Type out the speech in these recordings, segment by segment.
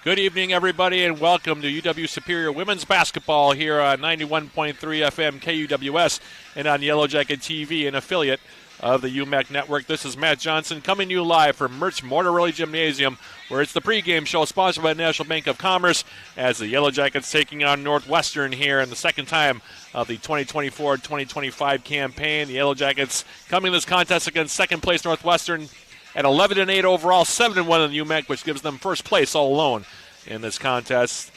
Good evening, everybody, and welcome to UW Superior Women's Basketball here on 91.3 FM KUWS and on Yellow Jacket TV, an affiliate of the UMAC Network. This is Matt Johnson coming to you live from Mertz Mortarelli Gymnasium, where it's the pregame show sponsored by the National Bank of Commerce as the Yellow Jackets taking on Northwestern here in the second time of the 2024-2025 campaign. The Yellow Jackets coming to this contest against second-place Northwestern at 11-8 overall, 7-1 in the UMAC, which gives them first place all alone in this contest.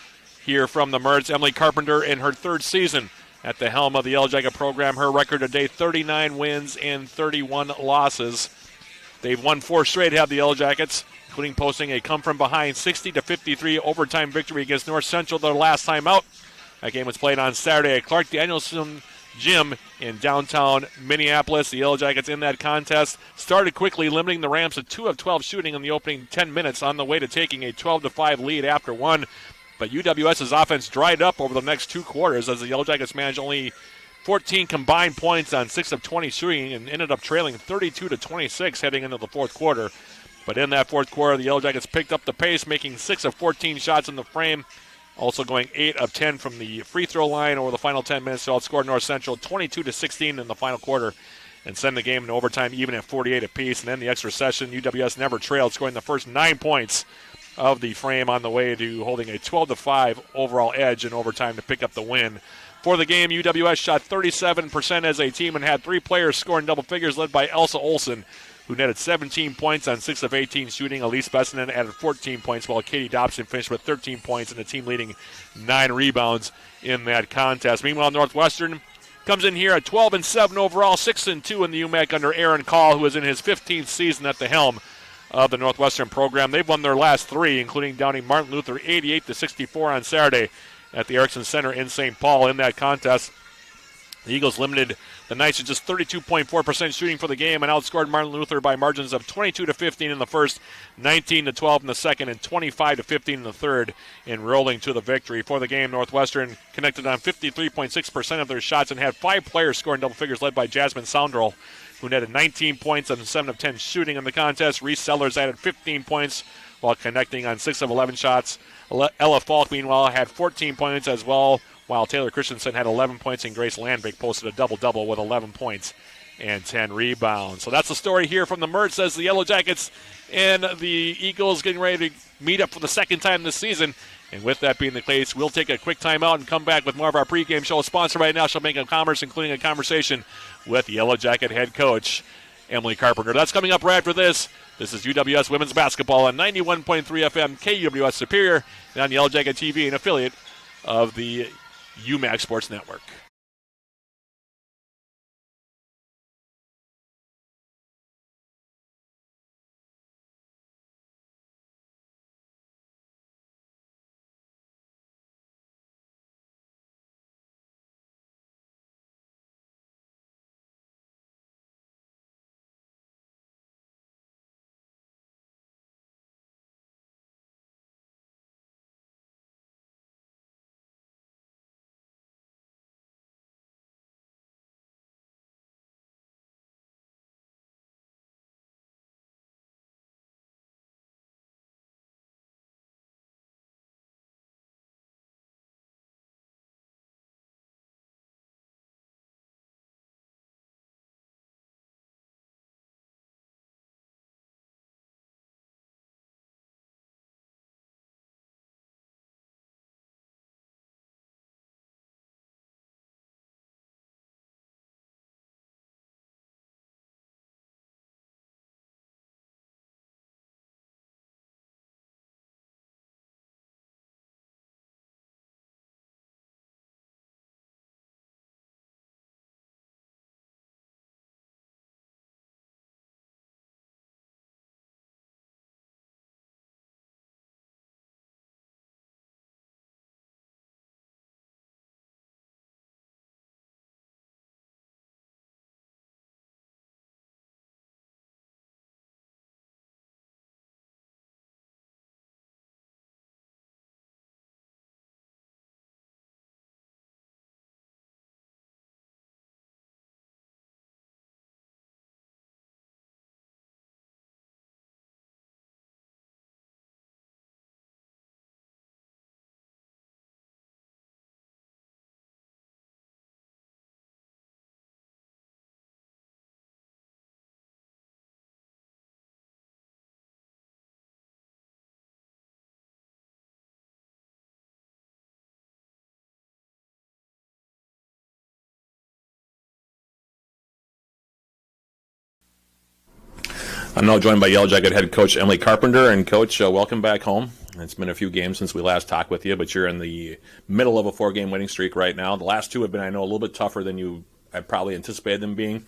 Here from the Mertz, Emily Carpenter in her third season at the helm of the Yellow Jacket program. Her record today, 39 wins and 31 losses. They've won four straight, have the Yellow Jackets, including posting a come-from-behind 60-53 overtime victory against North Central their last time out. That game was played on Saturday at Clark Danielson Gym in downtown Minneapolis. The Yellow Jackets in that contest started quickly, limiting the Rams to 2 of 12 shooting in the opening 10 minutes on the way to taking a 12-5 lead after one. But UWS's offense dried up over the next two quarters as the Yellow Jackets managed only 14 combined points on 6 of 20 shooting and ended up trailing 32-26 heading into the fourth quarter. But in that fourth quarter, the Yellow Jackets picked up the pace, making 6 of 14 shots in the frame, also going 8 of 10 from the free throw line over the final 10 minutes to outscore North Central 22-16 in the final quarter and send the game into overtime even at 48 apiece. And then the extra session, UWS never trailed, scoring the first 9 points of the frame on the way to holding a 12-5 overall edge in overtime to pick up the win. For the game, UWS shot 37% as a team and had 3 players scoring double figures, led by Elsa Olsen, who netted 17 points on 6 of 18 shooting. Elise Bessinen added 14 points, while Katie Dobson finished with 13 points and the team leading 9 rebounds in that contest. Meanwhile, Northwestern comes in here at 12-7 overall, 6-2 in the UMAC under Aaron Call, who is in his 15th season at the helm of the Northwestern program. They've won their last 3, including downing Martin Luther 88-64 on Saturday at the Erickson Center in St. Paul. In that contest, the Eagles limited the Knights to just 32.4% shooting for the game and outscored Martin Luther by margins of 22-15 in the first, 19-12 in the second, and 25-15 in the third in rolling to the victory. For the game, Northwestern connected on 53.6% of their shots and had 5 players scoring double figures, led by Jasmine Soundrell, who netted 19 points on 7 of 10 shooting in the contest. Reese Sellers added 15 points while connecting on 6 of 11 shots. Ella Falk, meanwhile, had 14 points as well, while Taylor Christensen had 11 points and Grace Landvik posted a double-double with 11 points and 10 rebounds. So that's the story here from the Mertz as the Yellow Jackets and the Eagles getting ready to meet up for the second time this season. And with that being the case, we'll take a quick timeout and come back with more of our pregame show sponsored by National Bank of Commerce, including a conversation with Yellow Jacket head coach Emily Carpenter. That's coming up right after this. This is UWS Women's Basketball on 91.3 FM KUWS Superior and on Yellow Jacket TV, an affiliate of the UMAC Sports Network. I'm now joined by Yellow Jacket head coach Emily Carpenter. And Coach, welcome back home. It's been a few games since we last talked with you, but you're in the middle of a 4-game winning streak right now. The last two have been, I know, a little bit tougher than you had probably anticipated them being,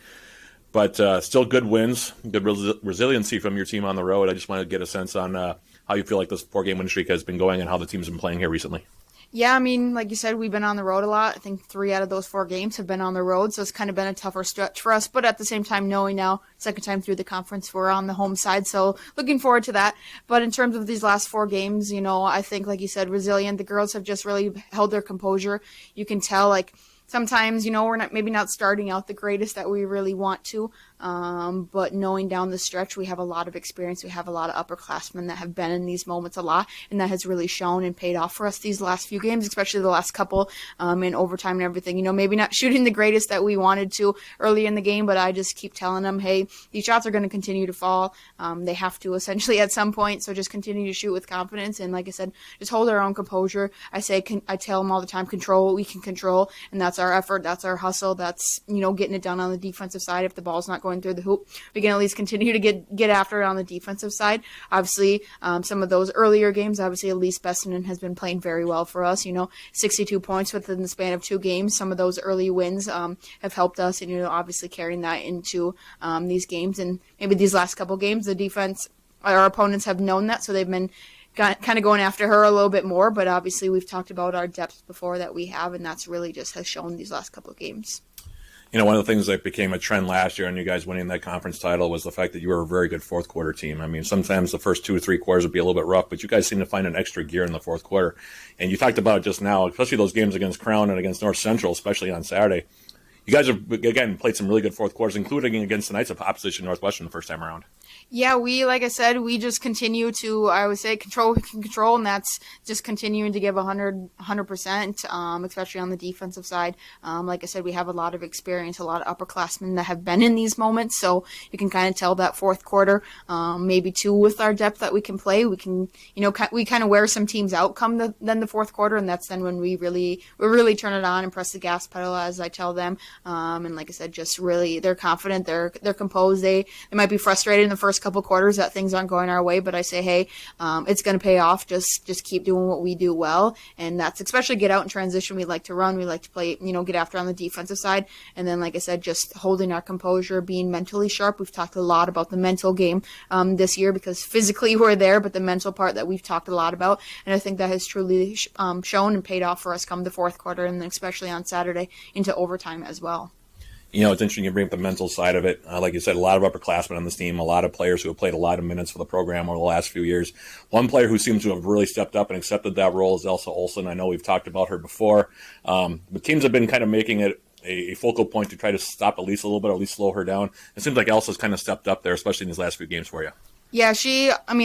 but still good wins, good resiliency from your team on the road. I just wanted to get a sense on how you feel like this 4-game winning streak has been going and how the team's been playing here recently. Yeah, I mean, like you said, we've been on the road a lot. I think 3 out of those 4 games have been on the road, so it's kind of been a tougher stretch for us. But at the same time, knowing now, second time through the conference, we're on the home side, so looking forward to that. But in terms of these last 4 games, I think, like you said, resilient. The girls have just really held their composure. You can tell, sometimes, we're not starting out the greatest that we really want to, but knowing down the stretch, we have a lot of experience. We have a lot of upperclassmen that have been in these moments a lot, and that has really shown and paid off for us these last few games, especially the last couple in overtime and everything. Maybe not shooting the greatest that we wanted to early in the game, but I just keep telling them, hey, these shots are going to continue to fall. They have to essentially at some point, so just continue to shoot with confidence. And like I said, just hold our own composure. I tell them all the time, control what we can control, and that's our effort, that's our hustle, that's getting it done on the defensive side. If the ball's not going through the hoop, we can at least continue to get after it on the defensive side. Obviously, some of those earlier games, obviously Elise Bessinen has been playing very well for us. 62 points within the span of 2 games. Some of those early wins have helped us, and obviously carrying that into these games. And maybe these last couple games, the defense, our opponents have known that, so they've been kind of going after her a little bit more, but obviously we've talked about our depth before that we have, and that's really just has shown these last couple of games. One of the things that became a trend last year and you guys winning that conference title was the fact that you were a very good fourth quarter team. I mean, sometimes the first 2 or 3 quarters would be a little bit rough, but you guys seem to find an extra gear in the fourth quarter. And you talked about it just now, especially those games against Crown and against North Central, especially on Saturday. You guys have, again, played some really good fourth quarters, including against the Knights of opposition Northwestern the first time around. Yeah, like I said, we just continue to, I would say, control what we can control, and that's just continuing to give 100%, especially on the defensive side. Like I said, we have a lot of experience, a lot of upperclassmen that have been in these moments, so you can kind of tell that fourth quarter, maybe too, with our depth that we can play. We can, we kind of wear some teams out then the fourth quarter, and that's then when we really turn it on and press the gas pedal, as I tell them. And like I said, just really, they're confident, they're composed. They might be frustrated in the first couple quarters that things aren't going our way, but I say, hey, it's going to pay off. Just keep doing what we do well, and that's especially get out in transition. We like to run, we like to play, get after on the defensive side, and then like I said, just holding our composure, being mentally sharp. We've talked a lot about the mental game this year because physically we're there, but the mental part that we've talked a lot about, and I think that has truly shown and paid off for us come the fourth quarter, and then especially on Saturday into overtime as well. It's interesting you bring up the mental side of it. Like you said, a lot of upperclassmen on this team, a lot of players who have played a lot of minutes for the program over the last few years. One player who seems to have really stepped up and accepted that role is Elsa Olsen. I know we've talked about her before, but teams have been kind of making it a focal point to try to stop Elise a little bit, or at least slow her down. It seems like Elsa's kind of stepped up there, especially in these last few games for you. Yeah,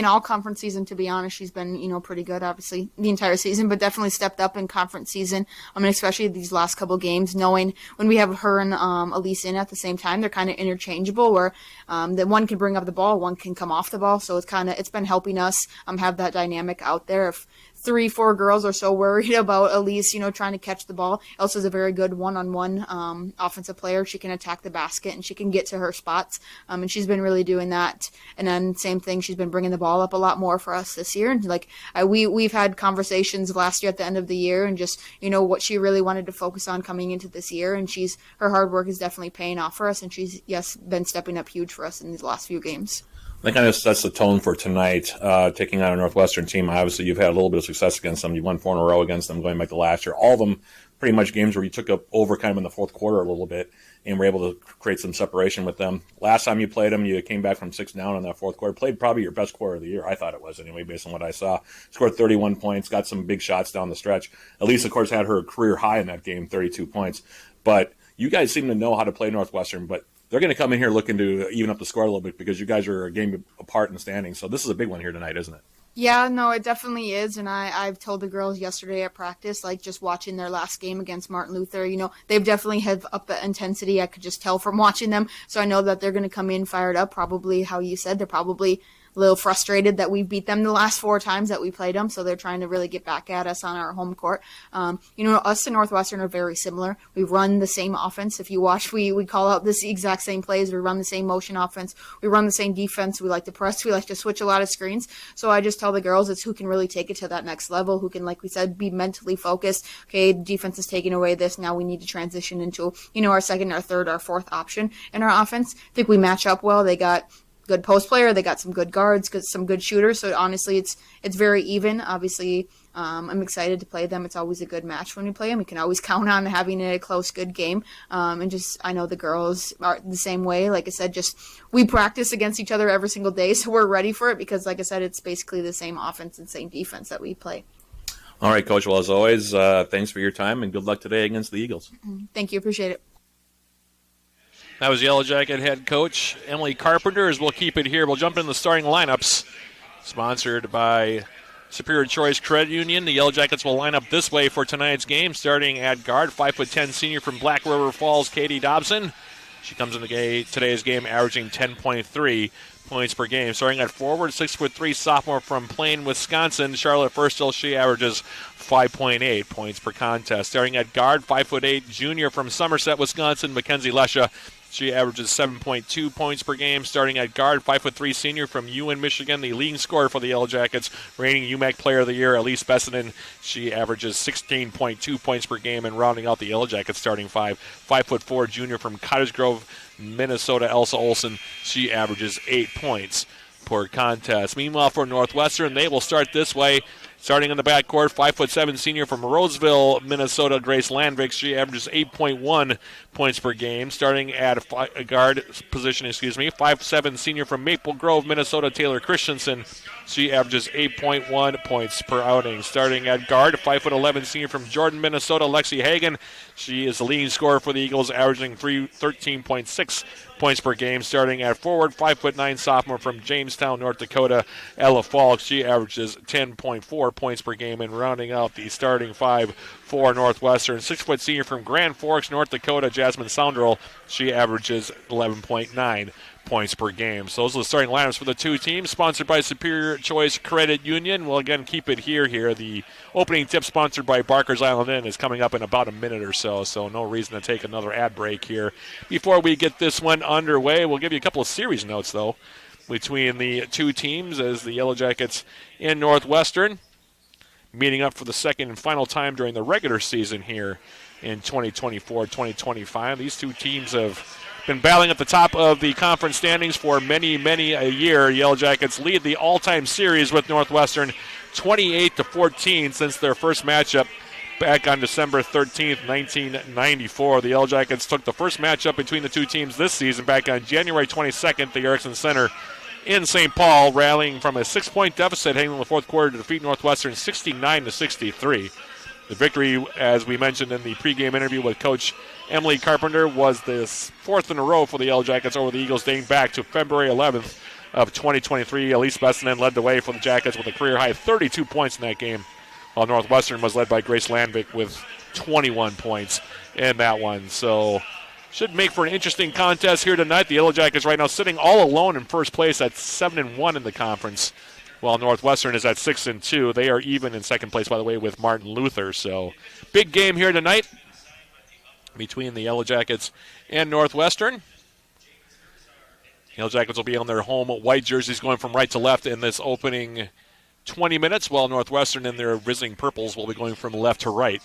all conference season, to be honest, she's been, pretty good, obviously, the entire season, but definitely stepped up in conference season. Especially these last couple games, knowing when we have her and Elise in at the same time, they're kind of interchangeable, where the one can bring up the ball, one can come off the ball, so it's been helping us have that dynamic out there. If 3-4 girls are so worried about Elise, trying to catch the ball, Elsa's a very good one-on-one offensive player. She can attack the basket, and she can get to her spots, and she's been really doing that. And then same thing, she's been bringing the ball up a lot more for us this year. And we've had conversations last year at the end of the year, and just what she really wanted to focus on coming into this year. And her hard work is definitely paying off for us, and she's been stepping up huge for us in these last few games. That kind of sets the tone for tonight, taking on a Northwestern team. Obviously, you've had a little bit of success against them. You won 4 in a row against them going back to last year. All of them pretty much games where you took up over kind of in the fourth quarter a little bit and were able to create some separation with them. Last time you played them, you came back from 6 down in that fourth quarter. Played probably your best quarter of the year. I thought it was anyway, based on what I saw. Scored 31 points, got some big shots down the stretch. Elise, of course, had her career high in that game, 32 points. But you guys seem to know how to play Northwestern, but they're going to come in here looking to even up the score a little bit because you guys are a game apart in the standings. So this is a big one here tonight, isn't it? Yeah, no, it definitely is, and I've told the girls yesterday at practice, just watching their last game against Martin Luther, they've definitely have up the intensity. I could just tell from watching them, so I know that they're going to come in fired up, probably how you said, they're probably a little frustrated that we beat them the last 4 times that we played them, so they're trying to really get back at us on our home court. Us and Northwestern are very similar. We run the same offense. If you watch, we call out this exact same plays. We run the same motion offense. We run the same defense. We like to press. We like to switch a lot of screens. So I just tell the girls it's who can really take it to that next level, who can, like we said, be mentally focused. Okay, defense is taking away this. Now we need to transition into, our second, our third, our fourth option in our offense. I think we match up well. They got good post player. They got some good guards, some good shooters. So honestly, it's very even. Obviously, I'm excited to play them. It's always a good match when we play them. We can always count on having a close, good game. I know the girls are the same way. Like I said, we practice against each other every single day, so we're ready for it because, like I said, it's basically the same offense and same defense that we play. All right, Coach. Well, as always, thanks for your time and good luck today against the Eagles. Thank you. Appreciate it. That was Yellow Jacket head coach Emily Carpenter. As we'll keep it here, we'll jump in the starting lineups. Sponsored by Superior Choice Credit Union. The Yellow Jackets will line up this way for tonight's game. Starting at guard, 5'10" senior from Black River Falls, Katie Dobson. She comes in today's game averaging 10.3 points per game. Starting at forward, 6'3" sophomore from Plain, Wisconsin, Charlotte Firstill. She averages 5.8 points per contest. Starting at guard, 5'8" junior from Somerset, Wisconsin, Mackenzie Lesha. She averages 7.2 points per game. Starting at guard, 5'3" senior from Ewan, Michigan, the leading scorer for the Yellow Jackets, reigning UMAC Player of the Year, Elise Bessinen. She averages 16.2 points per game. And rounding out the Yellow Jackets starting 5'4" junior from Cottage Grove, Minnesota, Elsa Olson. She averages 8 points per contest. Meanwhile, for Northwestern, they will start this way. Starting in the backcourt, 5'7" senior from Roseville, Minnesota, Grace Landvik. She averages 8.1 points per game. Starting at a guard position, 5'7" senior from Maple Grove, Minnesota, Taylor Christensen. She averages 8.1 points per outing. Starting at guard, 5'11" senior from Jordan, Minnesota, Lexi Hagan. She is the leading scorer for the Eagles, averaging 13.6 points per game. Starting at forward, 5'9" sophomore from Jamestown, North Dakota, Ella Falk. She averages 10.4 points per game. And rounding out the starting 5 for Northwestern, 6' senior from Grand Forks, North Dakota, Jasmine Soundrell. She averages 11.9 points per game. So those are the starting lineups for the two teams, sponsored by Superior Choice Credit Union. We'll again keep it here. The opening tip, sponsored by Barker's Island Inn, is coming up in about a minute or so no reason to take another ad break here. Before we get this one underway, we'll give you a couple of series notes, though, between the two teams, as the Yellow Jackets and Northwestern meeting up for the second and final time during the regular season here in 2024-2025. These two teams have been battling at the top of the conference standings for many, many a year. Yellow Jackets lead the all-time series with Northwestern 28-14 since their first matchup back on December 13th, 1994. The Yellow Jackets took the first matchup between the two teams this season back on January 22nd at the Erickson Center in St. Paul, rallying from a 6-point deficit heading in the fourth quarter to defeat Northwestern 69-63. The victory, as we mentioned in the pregame interview with Coach Emily Carpenter, was the fourth in a row for the Yellow Jackets over the Eagles, dating back to February 11th of 2023. Elise Bessinen led the way for the Jackets with a career-high 32 points in that game, while Northwestern was led by Grace Landvik with 21 points in that one. So should make for an interesting contest here tonight. The Yellow Jackets right now sitting all alone in first place at 7-1 in the conference, while Northwestern is at 6-2. They are even in second place, by the way, with Martin Luther. So big game here tonight between the Yellow Jackets and Northwestern. Yellow Jackets will be on their home white jerseys going from right to left in this opening 20 minutes, while Northwestern in their Rizzling purples will be going from left to right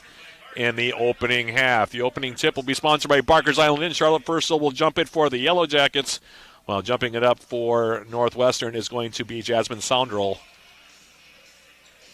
in the opening half. The opening tip will be sponsored by Barker's Island Inn. Charlotte Firstill will jump it for the Yellow Jackets, while jumping it up for Northwestern is going to be Jasmine Soundrell.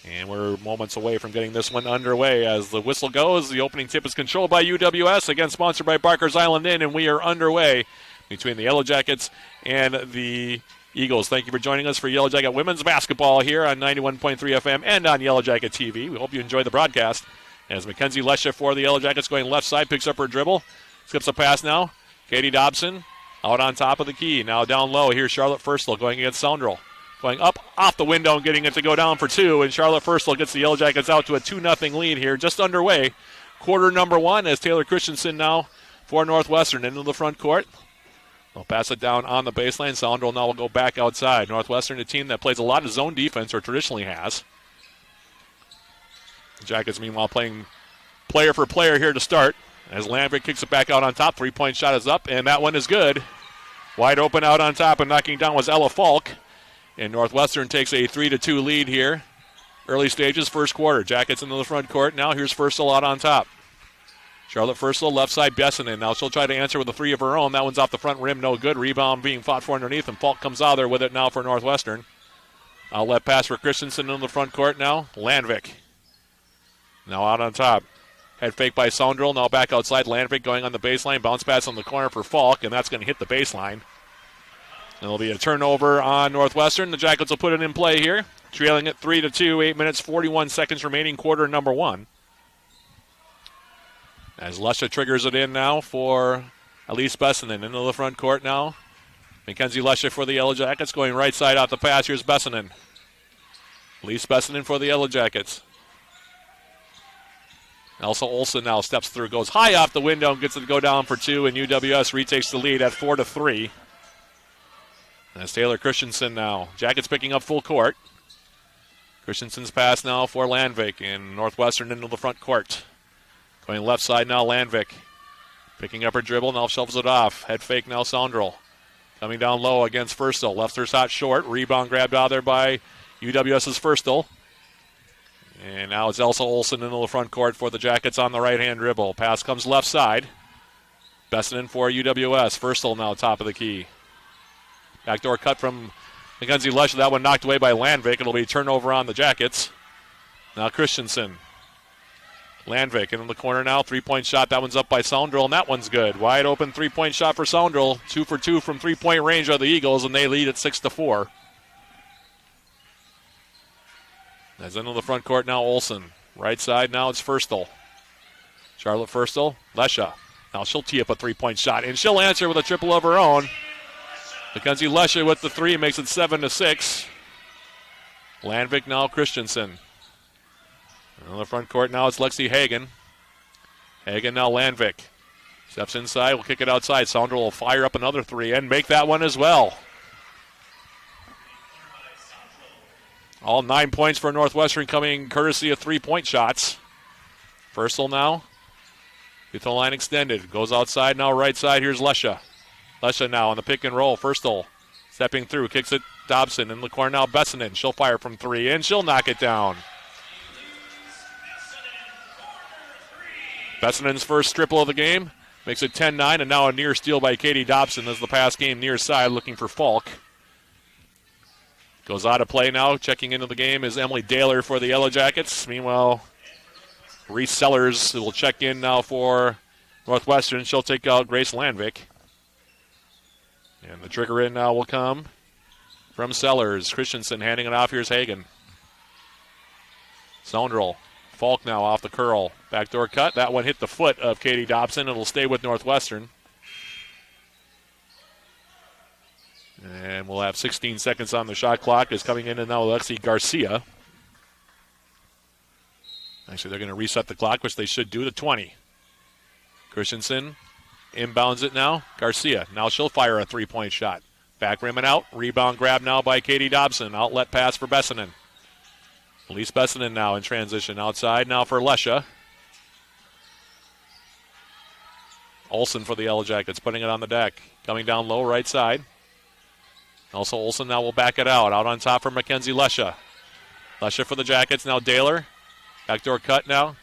And we're moments away from getting this one underway. As the whistle goes, the opening tip is controlled by UWS, again sponsored by Barker's Island Inn, and we are underway between the Yellow Jackets and the Eagles. Thank you for joining us for Yellow Jacket women's basketball here on 91.3 FM and on Yellow Jacket TV. We hope you enjoy the broadcast. As Mackenzie Lesha for the Yellow Jackets going left side, picks up her dribble, skips a pass now. Katie Dobson out on top of the key. Now down low, here's Charlotte Firstill going against Soundrell. Going up off the window and getting it to go down for two, and Charlotte Firstill gets the Yellow Jackets out to a 2-0 lead here, just underway. Quarter number one, as Taylor Christensen now for Northwestern into the front court. They'll pass it down on the baseline. Soundrell now will go back outside. Northwestern, a team that plays a lot of zone defense, or traditionally has. The Jackets, meanwhile, playing player for player here to start. As Landvik kicks it back out on top. 3-point shot is up, and that one is good. Wide open out on top, and knocking down was Ella Falk. And Northwestern takes a 3-2 lead here. Early stages, first quarter. Jackets into the front court. Now here's Furstel out on top. Charlotte Furstel, left side, Bessinen. Now she'll try to answer with a three of her own. That one's off the front rim, no good. Rebound being fought for underneath, and Falk comes out there with it now for Northwestern. Outlet pass for Christensen into the front court now. Landvik. Now out on top. Head fake by Soundrell. Now back outside. Landvik going on the baseline. Bounce pass on the corner for Falk, and that's going to hit the baseline. There'll be a turnover on Northwestern. The Jackets will put it in play here. Trailing it 3-2, 8 minutes, 41 seconds remaining, quarter number one. As Lesha triggers it in now for Elise Bessinen into the front court now. Mackenzie Lesha for the Yellow Jackets going right side out the pass. Here's Bessinen. Elise Bessinen for the Yellow Jackets. Elsa Olsen now steps through, goes high off the window and gets it to go down for two, and UWS retakes the lead at 4-3. That's Taylor Christensen now. Jackets picking up full court. Christensen's pass now for Landvik, and Northwestern into the front court. Going left side now, Landvik. Picking up her dribble, now shovels it off. Head fake now, Soundrell. Coming down low against Furstel. Left her shot short. Rebound grabbed out there by UWS's Furstel. And now it's Elsa Olsen into the front court for the Jackets on the right-hand dribble. Pass comes left side. Bessinen for UWS. Furstel now top of the key. Backdoor cut from Mackenzie Lesha. That one knocked away by Landvik. It'll be turnover on the Jackets. Now Christensen. Landvik in the corner now. 3-point shot. That one's up by Soundrell, and that one's good. Wide open 3-point shot for Soundrell. 2 for 2 from 3-point range are the Eagles, and they lead at 6-4. As into the front court now, Olsen. Right side now, it's Furstel. Charlotte Furstel. Lesha. Now she'll tee up a 3-point shot, and she'll answer with a triple of her own. Mackenzie Lesha with the three makes it 7-6. Landvik now, Christensen. On the front court now, it's Lexi Hagen. Hagen now, Landvik. Steps inside, will kick it outside. Soundrell will fire up another three and make that one as well. All 9 points for Northwestern coming courtesy of 3-point shots. Furstel now. Get the line extended. Goes outside now, right side. Here's Lesha. Lesha now on the pick and roll. Furstel stepping through. Kicks it Dobson in the corner now. Bessinen. She'll fire from three and she'll knock it down. Bessinen's first triple of the game. Makes it 10-9, and now a near steal by Katie Dobson as the pass game near side looking for Falk. Goes out of play now. Checking into the game is Emily Daler for the Yellow Jackets. Meanwhile, Reese Sellers will check in now for Northwestern. She'll take out Grace Landvik. And the trigger in now will come from Sellers. Christensen handing it off. Here's Hagen. Soundrell. Falk now off the curl. Backdoor cut. That one hit the foot of Katie Dobson. It'll stay with Northwestern. And we'll have 16 seconds on the shot clock. Is coming in and now Alexi Garcia. Actually, they're going to reset the clock, which they should do to 20. Christensen inbounds it now. Garcia. Now she'll fire a 3-point shot. Back rim and out. Rebound grab now by Katie Dobson. Outlet pass for Bessinen. Elise Bessinen now in transition. Outside now for Lesha. Olsen for the Yellow Jackets, putting it on the deck. Coming down low, right side. Also Olsen now will back it out. Out on top for Mackenzie Lesha. Lesha for the Jackets, now Daler. Backdoor cut now.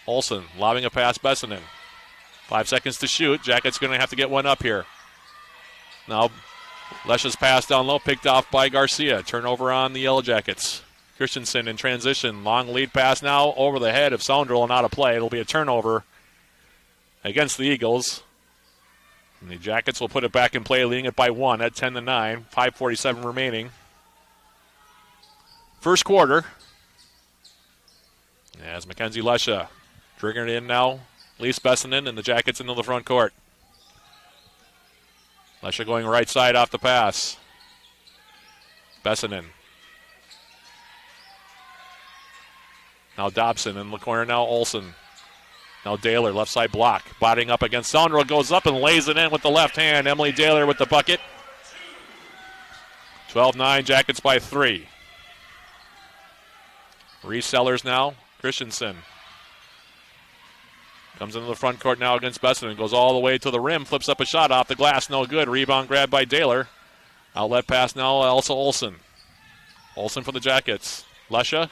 Olsen lobbing a pass, Bessinen. 5 seconds to shoot. Jackets going to have to get one up here. Now Lesha's pass down low, picked off by Garcia. Turnover on the Yellow Jackets. Christensen in transition. Long lead pass now over the head of Soundrell and out of play. It'll be a turnover against the Eagles. And the Jackets will put it back in play, leading it by 1 at 10-9. 5:47 remaining. First quarter. As Mackenzie Lesha triggering it in now. Elise Bessinen and the Jackets into the front court. Lesha going right side off the pass. Bessinen. Now Dobson in the corner now, Olsen. Now Daler, left side block. Botting up against Saundra, goes up and lays it in with the left hand. Emily Daler with the bucket. 12-9, Jackets by 3. Resellers now. Christensen comes into the front court now against Bessenden. Goes all the way to the rim. Flips up a shot off the glass. No good. Rebound grabbed by Daler. Outlet pass now, Elsa Olsen. Olsen for the Jackets. Lesha.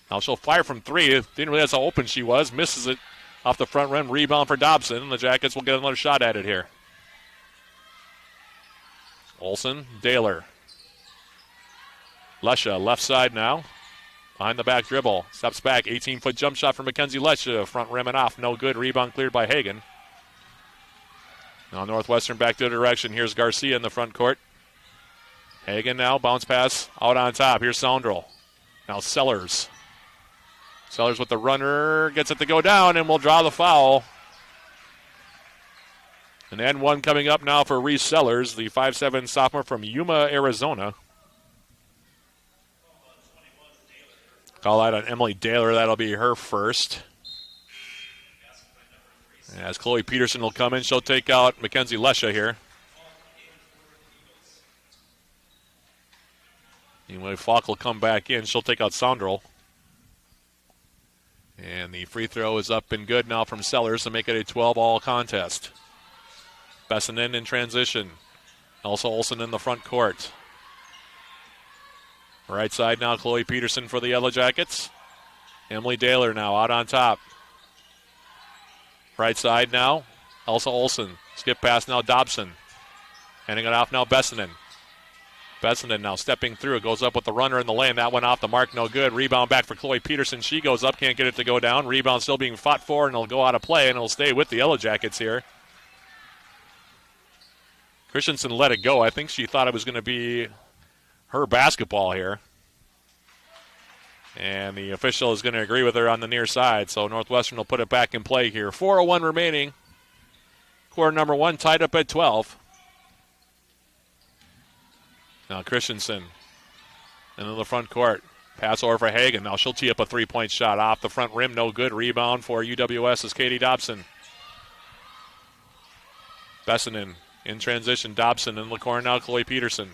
Now she'll fire from 3. Didn't realize how open she was. Misses it off the front rim. Rebound for Dobson. And the Jackets will get another shot at it here. Olsen, Daler. Lesha, left side now. Behind the back dribble. Steps back. 18-foot jump shot for Mackenzie Lesha. Front rim and off. No good. Rebound cleared by Hagen. Now Northwestern back to the direction. Here's Garcia in the front court. Hagen now. Bounce pass out on top. Here's Saundrell. Now Sellers. Sellers with the runner. Gets it to go down and will draw the foul. An N1 coming up now for Reese Sellers, the 5'7" sophomore from Yuma, Arizona. Call out on Emily Daler. That'll be her first. As Chloe Peterson will come in, she'll take out Mackenzie Lesha here. Anyway, Falk will come back in. She'll take out Saundrell. And the free throw is up and good now from Sellers to make it a 12-all contest. Bessenden in transition. Elsa Olsen in the front court. Right side now, Chloe Peterson for the Yellow Jackets. Emily Daler now out on top. Right side now, Elsa Olsen. Skip pass now, Dobson. Handing it off now, Bessenden. Bessenden now stepping through. Goes up with the runner in the lane. That went off the mark, no good. Rebound back for Chloe Peterson. She goes up, can't get it to go down. Rebound still being fought for, and it'll go out of play, and it'll stay with the Yellow Jackets here. Christensen let it go. I think she thought it was going to be her basketball here. And the official is going to agree with her on the near side. So Northwestern will put it back in play here. 4:01 remaining. Quarter number 1 tied up at 12. Now Christensen into the front court. Pass over for Hagen. Now she'll tee up a three-point shot off the front rim. No good. Rebound for UWS is Katie Dobson. Bessenden in transition. Dobson in the corner now. Chloe Peterson.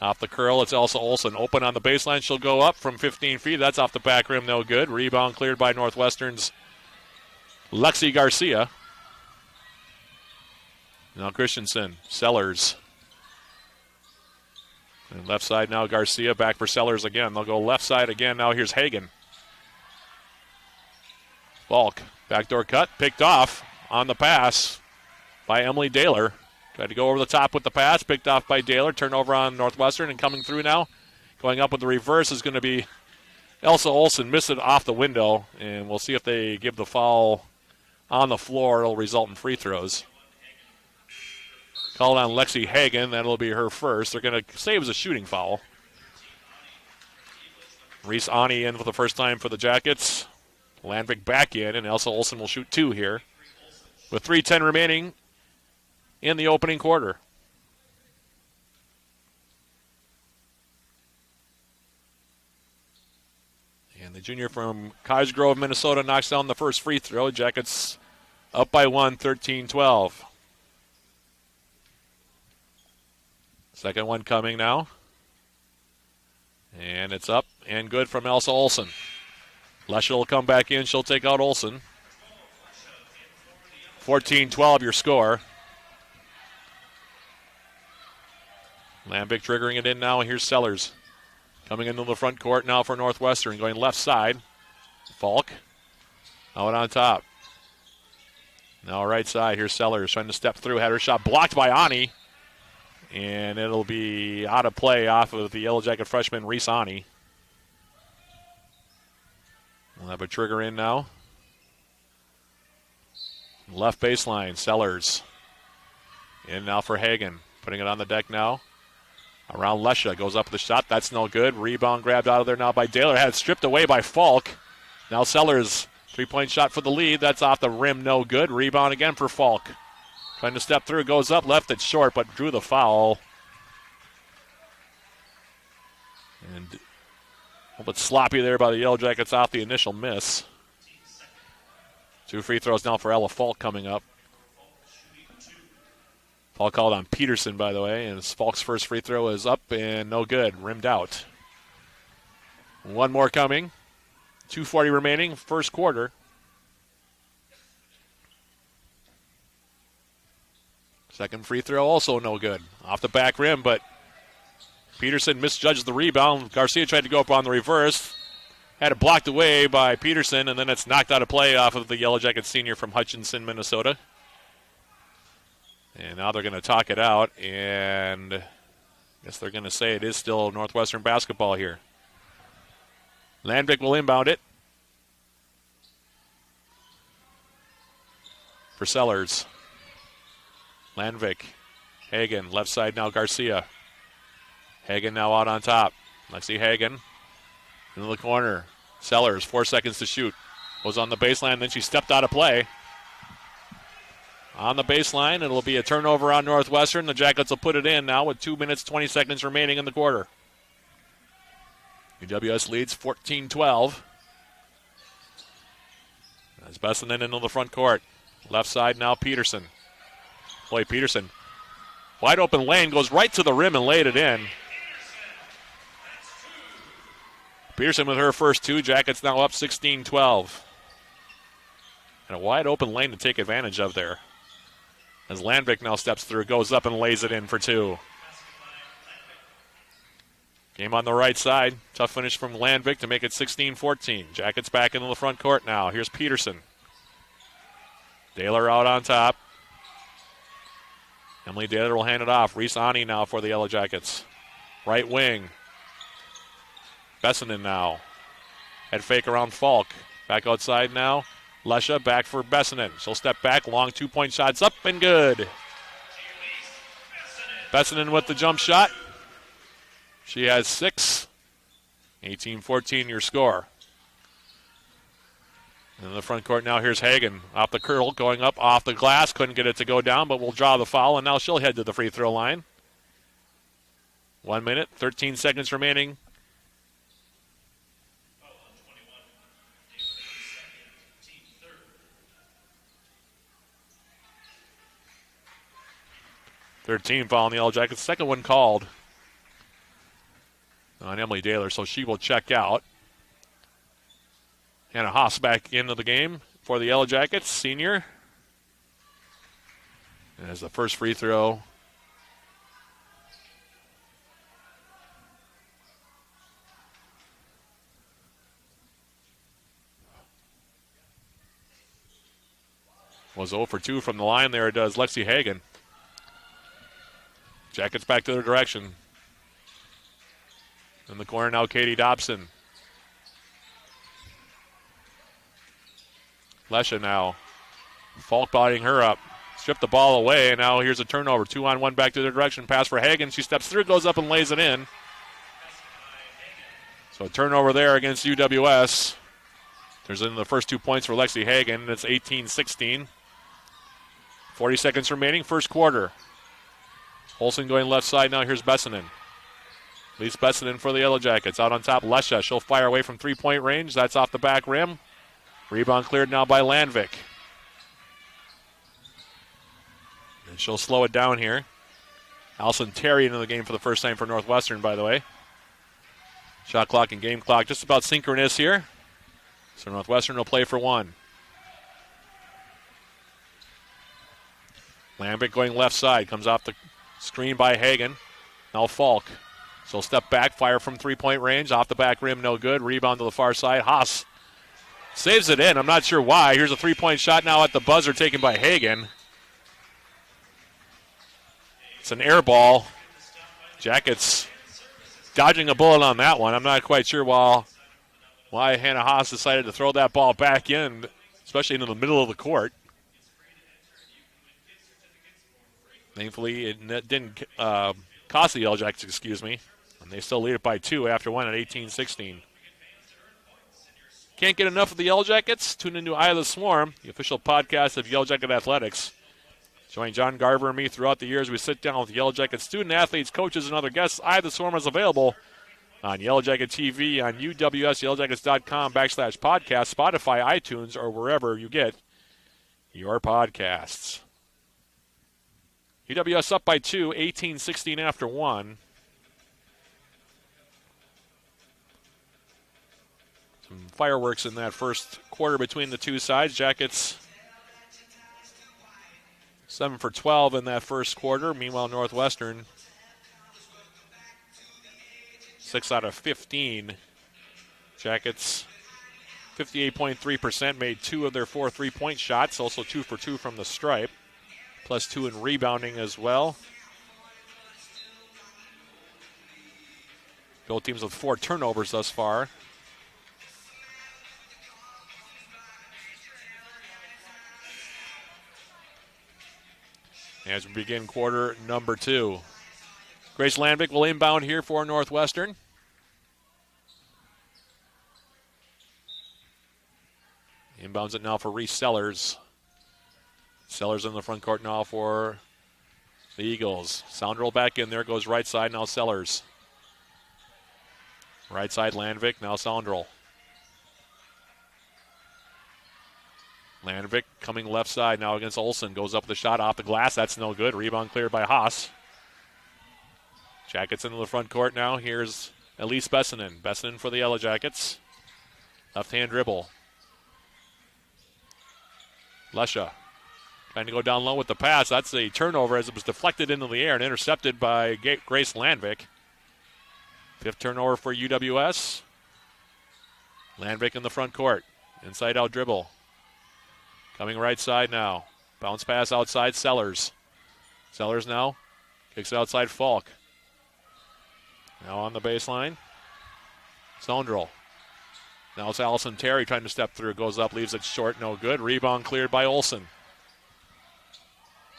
Off the curl, it's Elsa Olsen. Open on the baseline. She'll go up from 15 feet. That's off the back rim. No good. Rebound cleared by Northwestern's Lexi Garcia. Now Christensen. Sellers. And left side now, Garcia. Back for Sellers again. They'll go left side again. Now here's Hagen. Falk. Backdoor cut. Picked off on the pass by Emily Daler. Tried to go over the top with the pass. Picked off by Daler. Turnover on Northwestern. And coming through now. Going up with the reverse is going to be Elsa Olsen. Missed it off the window. And we'll see if they give the foul on the floor. It'll result in free throws. Called on Lexi Hagen. That'll be her first. They're going to say it was a shooting foul. Reese Ani in for the first time for the Jackets. Landvik back in, and Elsa Olsen will shoot 2 here. With 3:10 remaining in the opening quarter. And the junior from Cottage Minnesota knocks down the first free throw. Jackets up by 1, 13-12. Second one coming now. And it's up and good from Elsa Olsen. Lesha will come back in. She'll take out Olsen. 14-12 your score. Lambic triggering it in now. Here's Sellers. Coming into the front court now for Northwestern. Going left side. Falk. Out on top. Now right side. Here's Sellers trying to step through. Had her shot blocked by Ani. And it'll be out of play off of the Yellow Jacket freshman, Reese Ani. We'll have a trigger in now. Left baseline, Sellers. In now for Hagen. Putting it on the deck now. Around Lesha. Goes up with the shot. That's no good. Rebound grabbed out of there now by Daler. Had it stripped away by Falk. Now Sellers. 3-point shot for the lead. That's off the rim. No good. Rebound again for Falk. Trying to step through, goes up, left it short, but drew the foul. And a little bit sloppy there by the Yellow Jackets off the initial miss. 2 free throws now for Ella Falk coming up. Foul called on Peterson, by the way, and Falk's first free throw is up and no good, rimmed out. 1 more coming. 2:40 remaining, first quarter. Second free throw also no good. Off the back rim, but Peterson misjudged the rebound. Garcia tried to go up on the reverse. Had it blocked away by Peterson, and then it's knocked out of play off of the Yellow Jacket senior from Hutchinson, Minnesota. And now they're going to talk it out, and I guess they're going to say it is still Northwestern basketball here. Landvik will inbound it for Sellers. Landvik. Hagen, left side now Garcia. Hagen now out on top. Lexi Hagen into the corner. Sellers, 4 seconds to shoot. Was on the baseline, then she stepped out of play. On the baseline, it'll be a turnover on Northwestern. The Jackets will put it in now with 2 minutes, 20 seconds remaining in the quarter. UWS leads 14-12. As Bessinen into the front court. Left side now Peterson. Boy, Peterson. Wide open lane, goes right to the rim and laid it in. Peterson with her first 2. Jackets now up 16-12. And a wide open lane to take advantage of there. As Landvik now steps through, goes up and lays it in for 2. Game on the right side. Tough finish from Landvik to make it 16-14. Jackets back into the front court now. Here's Peterson. Daler out on top. Emily Daler will hand it off. Reese Ani now for the Yellow Jackets. Right wing. Bessinen now. Head fake around Falk. Back outside now. Lesha back for Bessinen. She'll step back. Long 2-point shots up and good. Bessinen with the jump shot. She has 6. 18-14 your score. In the front court now, here's Hagen. Off the curl, going up off the glass. Couldn't get it to go down, but will draw the foul, and now she'll head to the free throw line. 1 minute, 13 seconds remaining. Thirteen foul on the Yellow Jackets. Second one called on Emily Daler, so she will check out. Hannah Haas back into the game for the Yellow Jackets, senior. And as the first free throw was 0 for 2 from the line there. It does Lexi Hagen. Jackets back to their direction. In the corner now, Katie Dobson. Lesha now. Falk bodying her up. Stripped the ball away, and now here's a turnover. 2-on-1 back to their direction. Pass for Hagen. She steps through, goes up and lays it in. So a turnover there against UWS. There's in the first 2 points for Lexi Hagen, and it's 18-16. 40 seconds remaining, first quarter. Olsen going left side now. Here's Bessinen. Leads Bessinen for the Yellow Jackets. Out on top, Lesha. She'll fire away from 3-point range. That's off the back rim. Rebound cleared now by Landvik. And she'll slow it down here. Allison Terry into the game for the first time for Northwestern, by the way. Shot clock and game clock just about synchronous here. So Northwestern will play for 1. Landvik going left side. Comes off the screen by Hagen. Now Falk. So step back, fire from 3-point range. Off the back rim, no good. Rebound to the far side. Haas saves it in. I'm not sure why. Here's a 3-point shot now at the buzzer taken by Hagen. It's an air ball. Jackets dodging a bullet on that one. I'm not quite sure why Hannah Haas decided to throw that ball back in, especially into the middle of the court. Thankfully, it didn't cost the Yellow Jackets, and they still lead it by 2 after 1 at 18-16. Can't get enough of the Yellow Jackets? Tune into Eye of the Swarm, the official podcast of Yellow Jacket Athletics. Join John Garver and me throughout the years. We sit down with Yellow Jacket student athletes, coaches, and other guests. Eye of the Swarm is available on Yellow Jacket TV, on UWSYellowJackets.com /podcast, Spotify, iTunes, or wherever you get your podcasts. UWS up by 2, 18-16 after 1. Some fireworks in that first quarter between the two sides. Jackets 7 for 12 in that first quarter. Meanwhile, Northwestern 6 out of 15. Jackets 58.3%, made 2 of their 4 3-point shots, also 2 for 2 from the stripe, plus 2 in rebounding as well. Both teams with 4 turnovers thus far. As we begin quarter number 2. Grace Landvik will inbound here for Northwestern. Inbounds it now for Reese Sellers. Sellers in the front court now for the Eagles. Soundrell back in there, goes right side, now Sellers. Right side Landvik, now Soundrell. Landvik coming left side now against Olsen. Goes up the shot off the glass. That's no good. Rebound cleared by Haas. Jackets into the front court now. Here's Elise Bessinen. Bessinen for the Yellow Jackets. Left-hand dribble. Lesha trying to go down low with the pass. That's a turnover as it was deflected into the air and intercepted by Grace Landvik. 5th turnover for UWS. Landvik in the front court. Inside out dribble. Coming right side now. Bounce pass outside Sellers. Sellers now kicks it outside Falk. Now on the baseline. Sondrel. Now it's Allison Terry trying to step through. Goes up, leaves it short, no good. Rebound cleared by Olsen.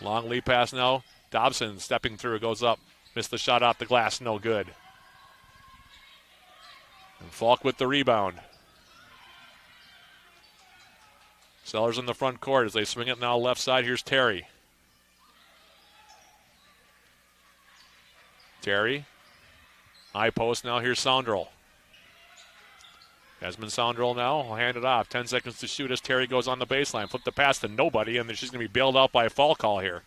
Long lead pass now. Dobson stepping through, goes up. Missed the shot off the glass, no good. And Falk with the rebound. Sellers in the front court as they swing it now left side. Here's Terry. Terry. High post now. Here's Soundrell. Desmond Soundrell now will hand it off. 10 seconds to shoot as Terry goes on the baseline. Flip the pass to nobody, and then she's going to be bailed out by a foul call here.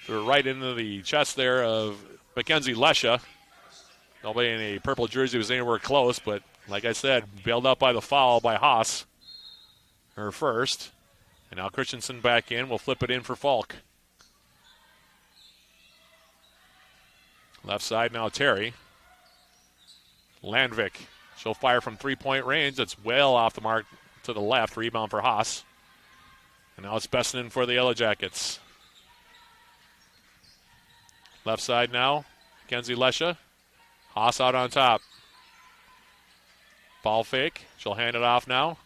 Threw right into the chest there of Mackenzie Lesha. Nobody in a purple jersey was anywhere close, but like I said, bailed out by the foul by Haas. Her first. And now Christensen back in. We'll flip it in for Falk. Left side now Terry. Landvik. She'll fire from 3-point range. That's well off the mark to the left. Rebound for Haas. And now it's Bessinen for the Yellow Jackets. Left side now. Mackenzie Lesha. Haas out on top. Ball fake. She'll hand it off now.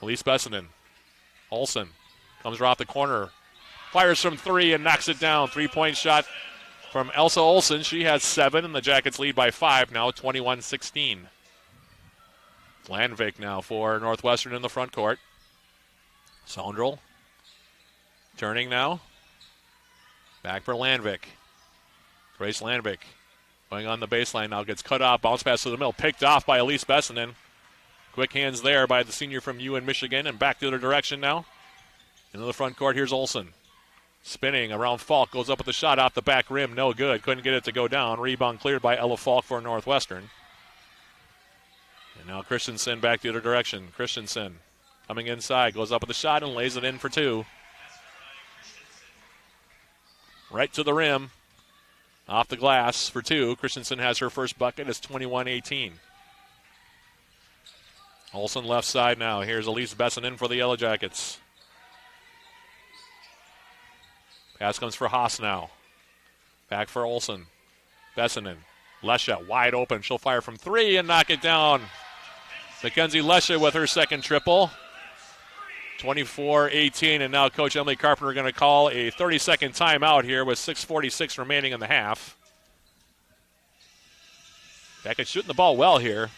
Elise Bessinen. Olsen comes right off the corner. Fires from 3 and knocks it down. 3-point shot from Elsa Olsen. She has 7, and the Jackets lead by 5 now, 21-16. Landvik now for Northwestern in the front court. Sondrel turning now. Back for Landvik. Grace Landvik going on the baseline now, gets cut off. Bounce pass to the middle, picked off by Elise Bessinen. Quick hands there by the senior from UN Michigan, and back the other direction now. Into the front court, here's Olsen. Spinning around Falk, goes up with the shot off the back rim, no good. Couldn't get it to go down. Rebound cleared by Ella Falk for Northwestern. And now Christensen back the other direction. Christensen coming inside, goes up with the shot and lays it in for 2. Right to the rim. Off the glass for 2. Christensen has her first bucket. It's 21-18. Olsen left side now. Here's Elise Bessinen for the Yellow Jackets. Pass comes for Haas now. Back for Olsen. Bessinen. Lesha wide open. She'll fire from 3 and knock it down. Mackenzie Lesha with her second triple. 24-18, and now Coach Emily Carpenter going to call a 30-second timeout here with 6:46 remaining in the half. Jackets shooting the ball well here.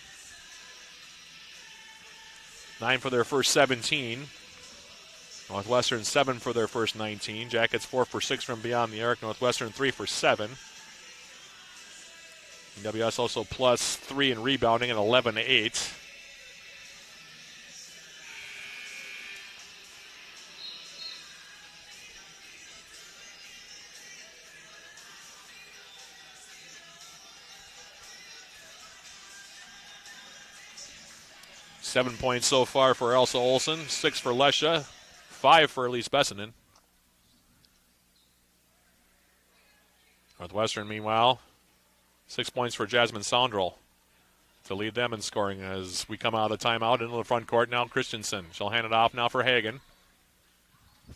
9 for their first 17. Northwestern 7 for their first 19. Jackets 4 for 6 from beyond the arc. Northwestern 3 for 7. UWS also plus 3 in rebounding at 11-8. 7 points so far for Elsa Olsen, 6 for Lesha, 5 for Elise Bessinen. Northwestern, meanwhile, 6 points for Jasmine Saundrell to lead them in scoring as we come out of the timeout into the front court. Now Christensen. She'll hand it off now for Hagen.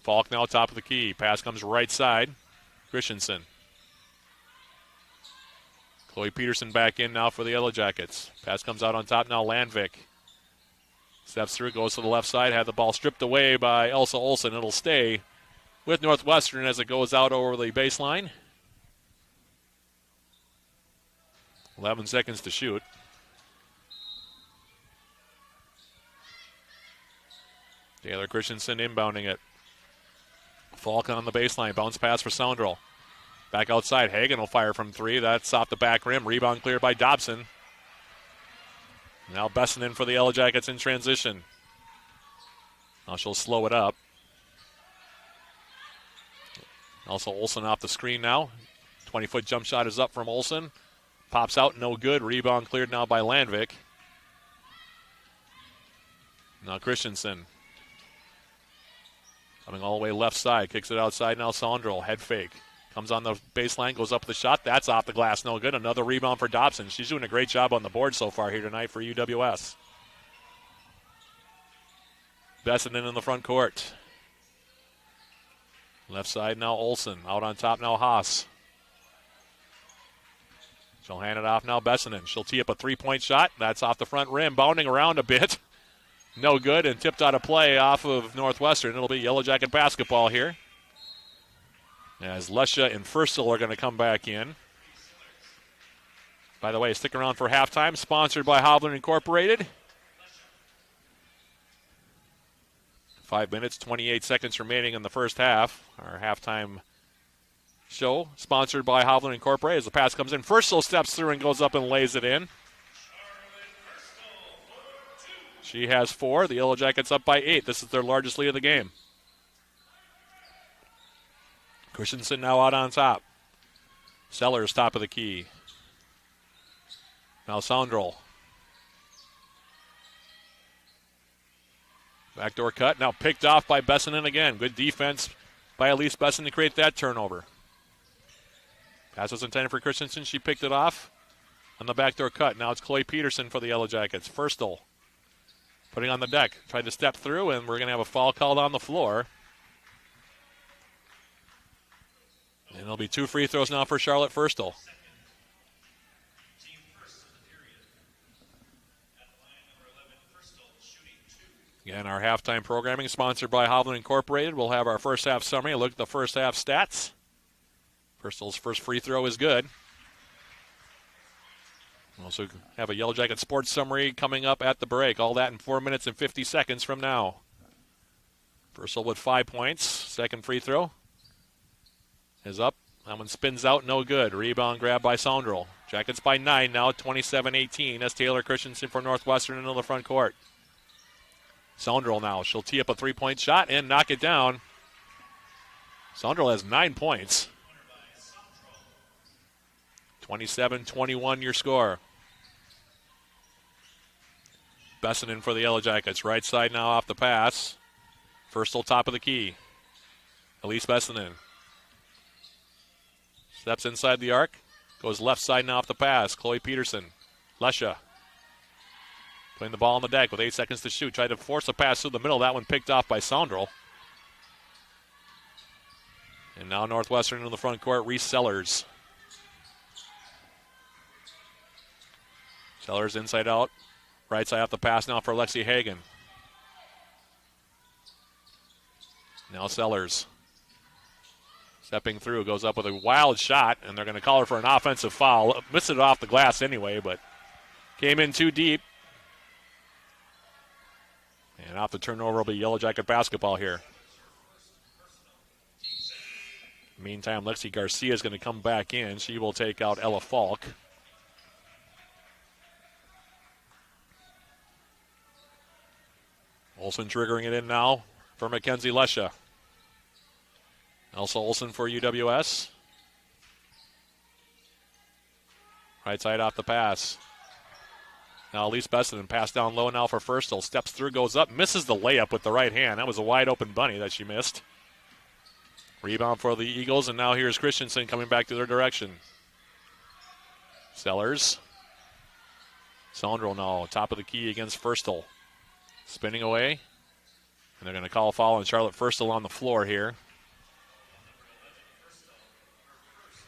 Falk now top of the key. Pass comes right side. Christensen. Chloe Peterson back in now for the Yellow Jackets. Pass comes out on top now. Landvik steps through, goes to the left side. Had the ball stripped away by Elsa Olsen. It'll stay with Northwestern as it goes out over the baseline. 11 seconds to shoot. Taylor Christensen inbounding it. Falk on the baseline. Bounce pass for Saundrell. Back outside. Hagen will fire from 3. That's off the back rim. Rebound cleared by Dobson. Now Bessinen for the Yellow Jackets in transition. Now she'll slow it up. Also Olsen off the screen now. 20-foot jump shot is up from Olsen. Pops out, no good. Rebound cleared now by Landvik. Now Christensen. Coming all the way left side. Kicks it outside now. Saundrell. Head fake. Comes on the baseline. Goes up the shot. That's off the glass. No good. Another rebound for Dobson. She's doing a great job on the board so far here tonight for UWS. Bessinen in the front court. Left side now Olsen. Out on top now Haas. She'll hand it off now Bessinen. She'll tee up a 3-point shot. That's off the front rim. Bounding around a bit. No good and tipped out of play off of Northwestern. It'll be Yellow Jacket basketball here. As Lesha and Furstel are going to come back in. By the way, stick around for halftime. Sponsored by Hovland Incorporated. 5 minutes, 28 seconds remaining in the first half. Our halftime show sponsored by Hovland Incorporated. As the pass comes in, Furstel steps through and goes up and lays it in. She has 4. The Yellow Jackets up by 8. This is their largest lead of the game. Christensen now out on top. Sellers top of the key. Now Saundrell. Backdoor cut. Now picked off by Bessinen again. Good defense by Elise Bessinen to create that turnover. Pass was intended for Christensen. She picked it off on the backdoor cut. Now it's Chloe Peterson for the Yellow Jackets. Furstel putting on the deck. Tried to step through, and we're going to have a foul called on the floor. And there'll be 2 free throws now for Charlotte Furstel. Again, our halftime programming sponsored by Hovland Incorporated. We'll have our first half summary. Look at the first half stats. Furstel's first free throw is good. We'll also have a Yellow Jacket sports summary coming up at the break. All that in 4 minutes and 50 seconds from now. Furstel with 5 points. Second free throw is up. That one spins out, no good. Rebound grab by Saundrell. Jackets by 9 now, 27-18 as Taylor Christensen for Northwestern into the front court. Saundrell now. She'll tee up a 3-point shot and knock it down. Saundrell has 9 points. 27-21 your score. Bessinen for the Yellow Jackets. Right side now off the pass. Furstel top of the key. Elise Bessinen. Steps inside the arc. Goes left side now off the pass. Chloe Peterson. Lesha. Putting the ball on the deck with 8 seconds to shoot. Tried to force a pass through the middle. That one picked off by Saundrell. And now Northwestern in the front court. Reese Sellers. Sellers inside out. Right side off the pass now for Lexi Hagen. Now Sellers. Stepping through. Goes up with a wild shot. And they're going to call her for an offensive foul. Missed it off the glass anyway, but came in too deep. And off the turnover will be Yellow Jacket basketball here. Meantime, Lexi Garcia is going to come back in. She will take out Ella Falk. Olsen triggering it in now for Mackenzie Lesha. Elsa Olsen for UWS. Right side off the pass. Now Elise Bessenden pass down low now for Firstel. Steps through, goes up, misses the layup with the right hand. That was a wide open bunny that she missed. Rebound for the Eagles, and now here's Christensen coming back to their direction. Sellers. Sondrel now, top of the key against Firstel. Spinning away. And they're going to call a foul on Charlotte Firstel on the floor here.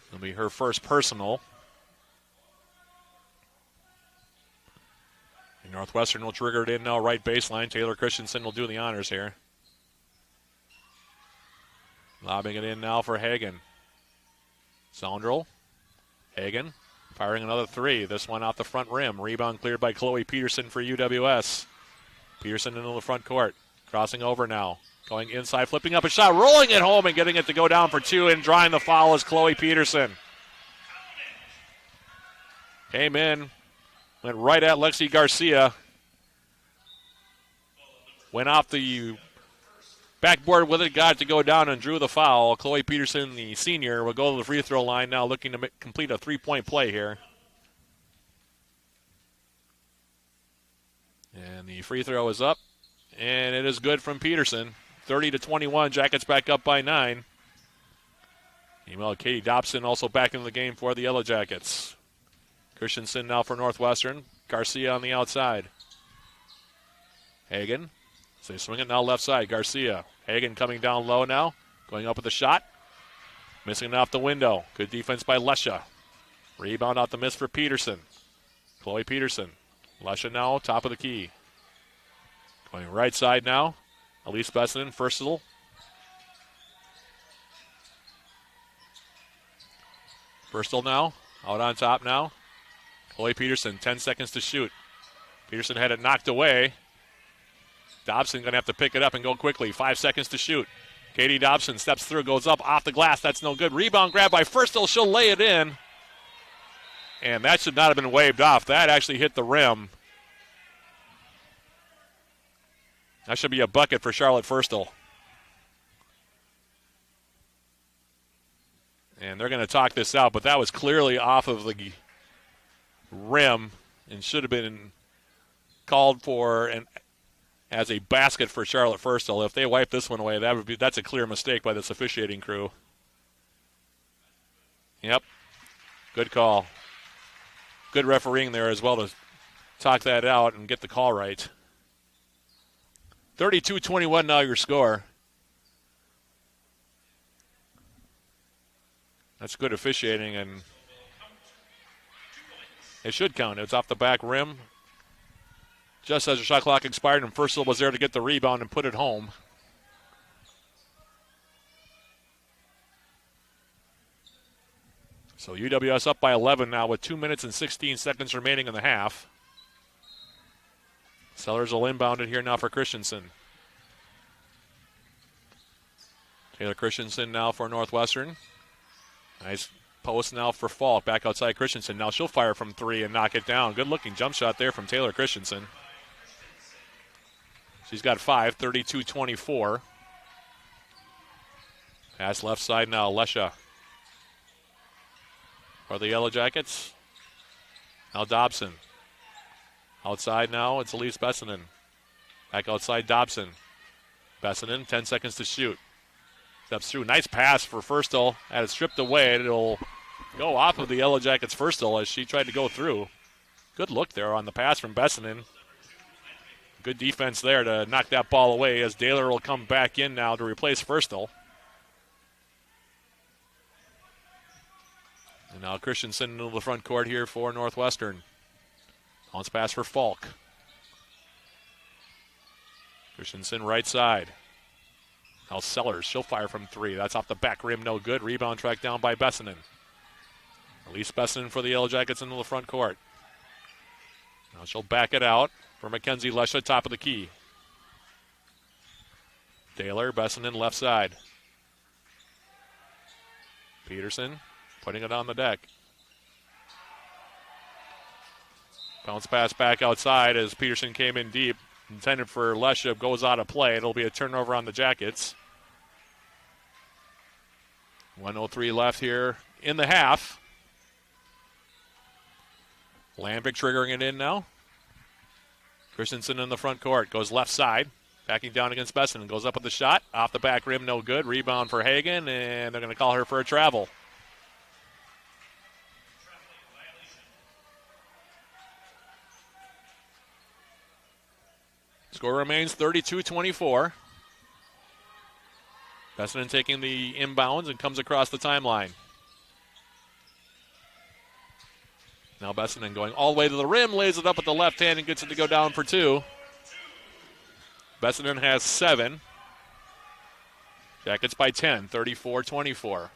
It'll be her first personal. And Northwestern will trigger it in now, right baseline. Taylor Christensen will do the honors here. Lobbing it in now for Hagen. Sondrel. Hagen firing another three. This one off the front rim. Rebound cleared by Chloe Peterson for UWS. Peterson into the front court. Crossing over now. Going inside, flipping up a shot, rolling it home and getting it to go down for two, and drawing the foul is Chloe Peterson. Came in, went right at Lexi Garcia. Went off the backboard with it, got it to go down and drew the foul. Chloe Peterson, the senior, will go to the free throw line now, looking to complete a three-point play here. And the free throw is up, and it is good from Peterson. 30-21, Jackets back up by 9. Meanwhile, Katie Dobson also back into the game for the Yellow Jackets. Christensen now for Northwestern. Garcia on the outside. Hagen. So they swing it now left side. Garcia. Hagen coming down low now. Going up with a shot. Missing it off the window. Good defense by Lesha. Rebound out the miss for Peterson. Chloe Peterson. Lesha now, top of the key. Going right side now. Elise Bessenden, Firstel. Firstel now, out on top now. Chloe Peterson, 10 seconds to shoot. Peterson had it knocked away. Dobson going to have to pick it up and go quickly. 5 seconds to shoot. Katie Dobson steps through, goes up off the glass. That's no good. Rebound grab by Firstel. She'll lay it in. And that should not have been waved off. That actually hit the rim. That should be a bucket for Charlotte Firstel. And they're going to talk this out, but that was clearly off of the rim and should have been called for as a basket for Charlotte Firstel. If they wipe this one away, that's a clear mistake by this officiating crew. Yep, good call. Good refereeing there as well to talk that out and get the call right. 32-21 now your score. That's good officiating, and it should count. It's off the back rim. Just as the shot clock expired, and Firstel was there to get the rebound and put it home. So UWS up by 11 now with 2 minutes and 16 seconds remaining in the half. Sellers will inbound it here now for Christensen. Taylor Christensen now for Northwestern. Nice post now for Falk. Back outside Christensen. Now she'll fire from three and knock it down. Good looking jump shot there from Taylor Christensen. She's got 5, 32-24. Pass left side now, Lesha. For the Yellow Jackets. Now Dobson. Outside now, it's Elise Bessenden. Back outside Dobson. Bessenden, 10 seconds to shoot. Steps through. Nice pass for Firstel. Had it stripped away. It'll go off of the Yellow Jackets' Firstel as she tried to go through. Good look there on the pass from Bessenden. Good defense there to knock that ball away as Daler will come back in now to replace Firstel. And now Christensen into the front court here for Northwestern. Bounce pass for Falk. Christensen right side. Now Sellers, she'll fire from three. That's off the back rim, no good. Rebound tracked down by Bessenden. Elise Bessenden for the Yellow Jackets into the front court. Now she'll back it out for Mackenzie Lesha, top of the key. Taylor, Bessenden left side. Peterson putting it on the deck. Bounce pass back outside as Peterson came in deep. Intended for Lesha, goes out of play. It'll be a turnover on the Jackets. 1:03 left here in the half. Lambic triggering it in now. Christensen in the front court, goes left side, backing down against Bessinen, goes up with the shot, off the back rim, no good. Rebound for Hagen, and they're going to call her for a travel. Score remains 32-24. Bessinen taking the inbounds and comes across the timeline. Now Bessinen going all the way to the rim, lays it up with the left hand and gets it to go down for two. Bessinen has 7. Jackets by 10, 34-24.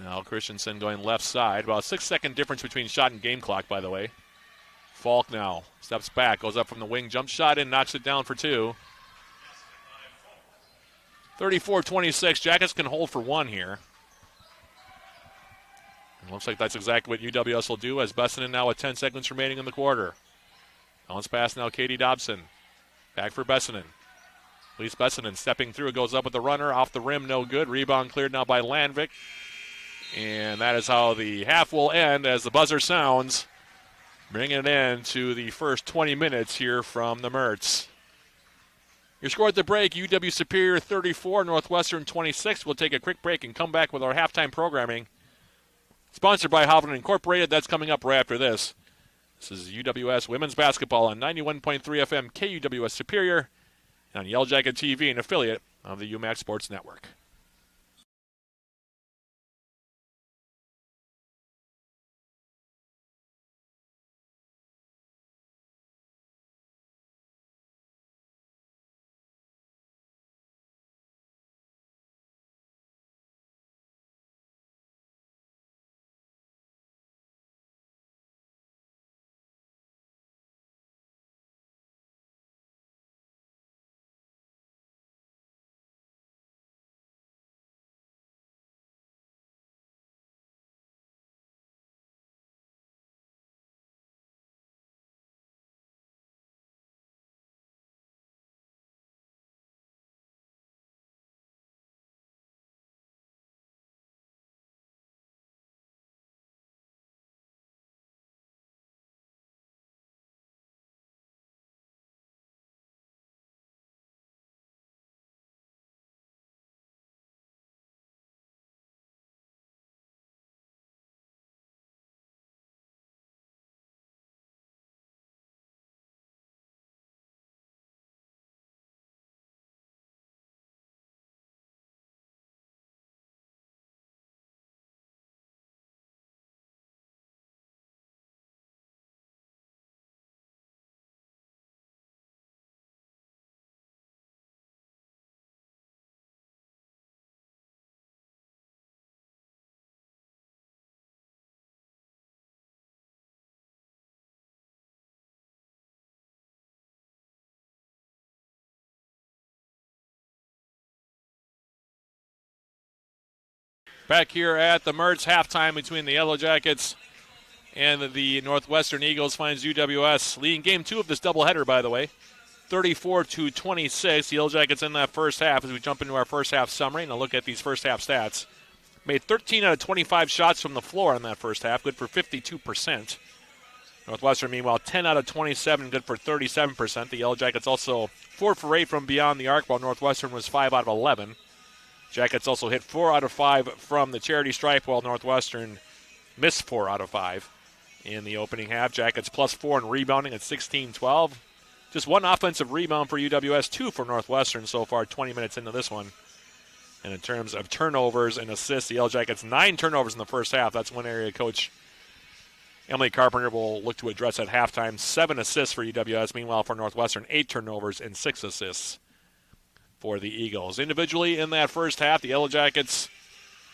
Now Christensen going left side. About a 6-second difference between shot and game clock, by the way. Falk now steps back, goes up from the wing, jump shot in, knocks it down for 2. 34-26. Jackets can hold for 1 here. It looks like that's exactly what UWS will do as Bessinen now with 10 seconds remaining in the quarter. Bounce pass now, Katie Dobson. Back for Bessinen. Elise Bessinen stepping through, goes up with the runner, off the rim, no good. Rebound cleared now by Landvik. And that is how the half will end as the buzzer sounds, bringing it in to the first 20 minutes here from the Mertz. Your score at the break, UW Superior 34, Northwestern 26. We'll take a quick break and come back with our halftime programming. Sponsored by Hovland Incorporated. That's coming up right after this. This is UWS Women's Basketball on 91.3 FM KUWS Superior and on Yellow Jacket TV, an affiliate of the UMAC Sports Network. Back here at the Mertz, halftime between the Yellow Jackets and the Northwestern Eagles finds UWS leading game 2 of this doubleheader, by the way. 34-26. The Yellow Jackets in that first half as we jump into our first half summary and a look at these first half stats. Made 13 out of 25 shots from the floor in that first half, good for 52%. Northwestern, meanwhile, 10 out of 27, good for 37%. The Yellow Jackets also 4 for 8 from beyond the arc, while Northwestern was 5 out of 11. Jackets also hit 4 out of 5 from the charity stripe, while Northwestern missed 4 out of 5 in the opening half. Jackets plus 4 in rebounding at 16-12. Just 1 offensive rebound for UWS, 2 for Northwestern so far, 20 minutes into this one. And in terms of turnovers and assists, the Yellow Jackets 9 turnovers in the first half. That's one area Coach Emily Carpenter will look to address at halftime. 7 assists for UWS. Meanwhile, for Northwestern, 8 turnovers and 6 assists for the Eagles. Individually in that first half, the Yellow Jackets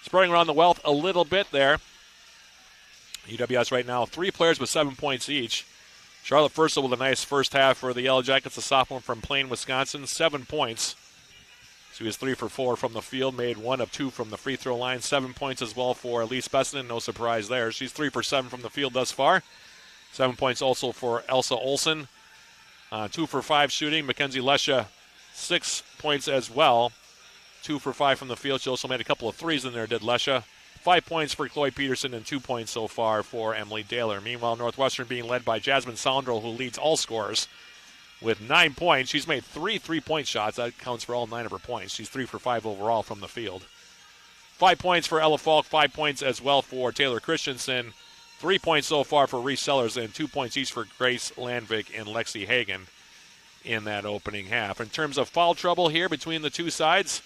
spreading around the wealth a little bit there. UWS right now, 3 players with 7 points each. Charlotte Fursel with a nice first half for the Yellow Jackets, a sophomore from Plain, Wisconsin, 7 points. She was 3 for 4 from the field, made 1 of 2 from the free throw line. 7 points as well for Elise Bessinen, no surprise there. She's 3 for 7 from the field thus far. 7 points also for Elsa Olsen. 2 for 5 shooting. Mackenzie Lesha, 6 points as well. 2 for 5 from the field. She also made a couple of threes in there, did Lesha. 5 points for Chloe Peterson and 2 points so far for Emily Daler. Meanwhile, Northwestern being led by Jasmine Soundrell, who leads all scorers with 9 points. She's made 3 3-point shots. That counts for all 9 of her points. She's 3 for 5 overall from the field. 5 points for Ella Falk, 5 points as well for Taylor Christensen. 3 points so far for Reese Sellers, and 2 points each for Grace Landvik and Lexi Hagan in that opening half. In terms of foul trouble here between the two sides,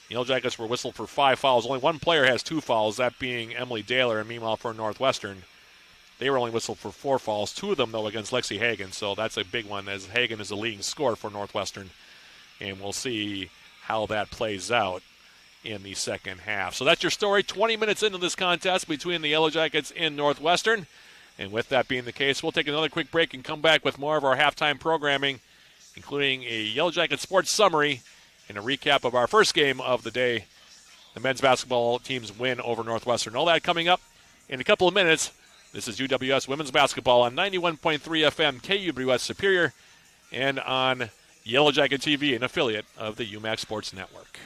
the Yellow Jackets were whistled for 5 fouls. Only one player has 2 fouls, that being Emily Daler. And meanwhile, for Northwestern, they were only whistled for 4 fouls. 2 of them, though, against Lexi Hagan. So that's a big one, as Hagan is the leading scorer for Northwestern. And we'll see how that plays out in the second half. So that's your story. 20 minutes into this contest between the Yellow Jackets and Northwestern. And with that being the case, we'll take another quick break and come back with more of our halftime programming, including a Yellow Jacket sports summary and a recap of our first game of the day, the men's basketball team's win over Northwestern. All that coming up in a couple of minutes. This is UWS Women's Basketball on 91.3 FM KUWS Superior and on Yellow Jacket TV, an affiliate of the UMAC Sports Network.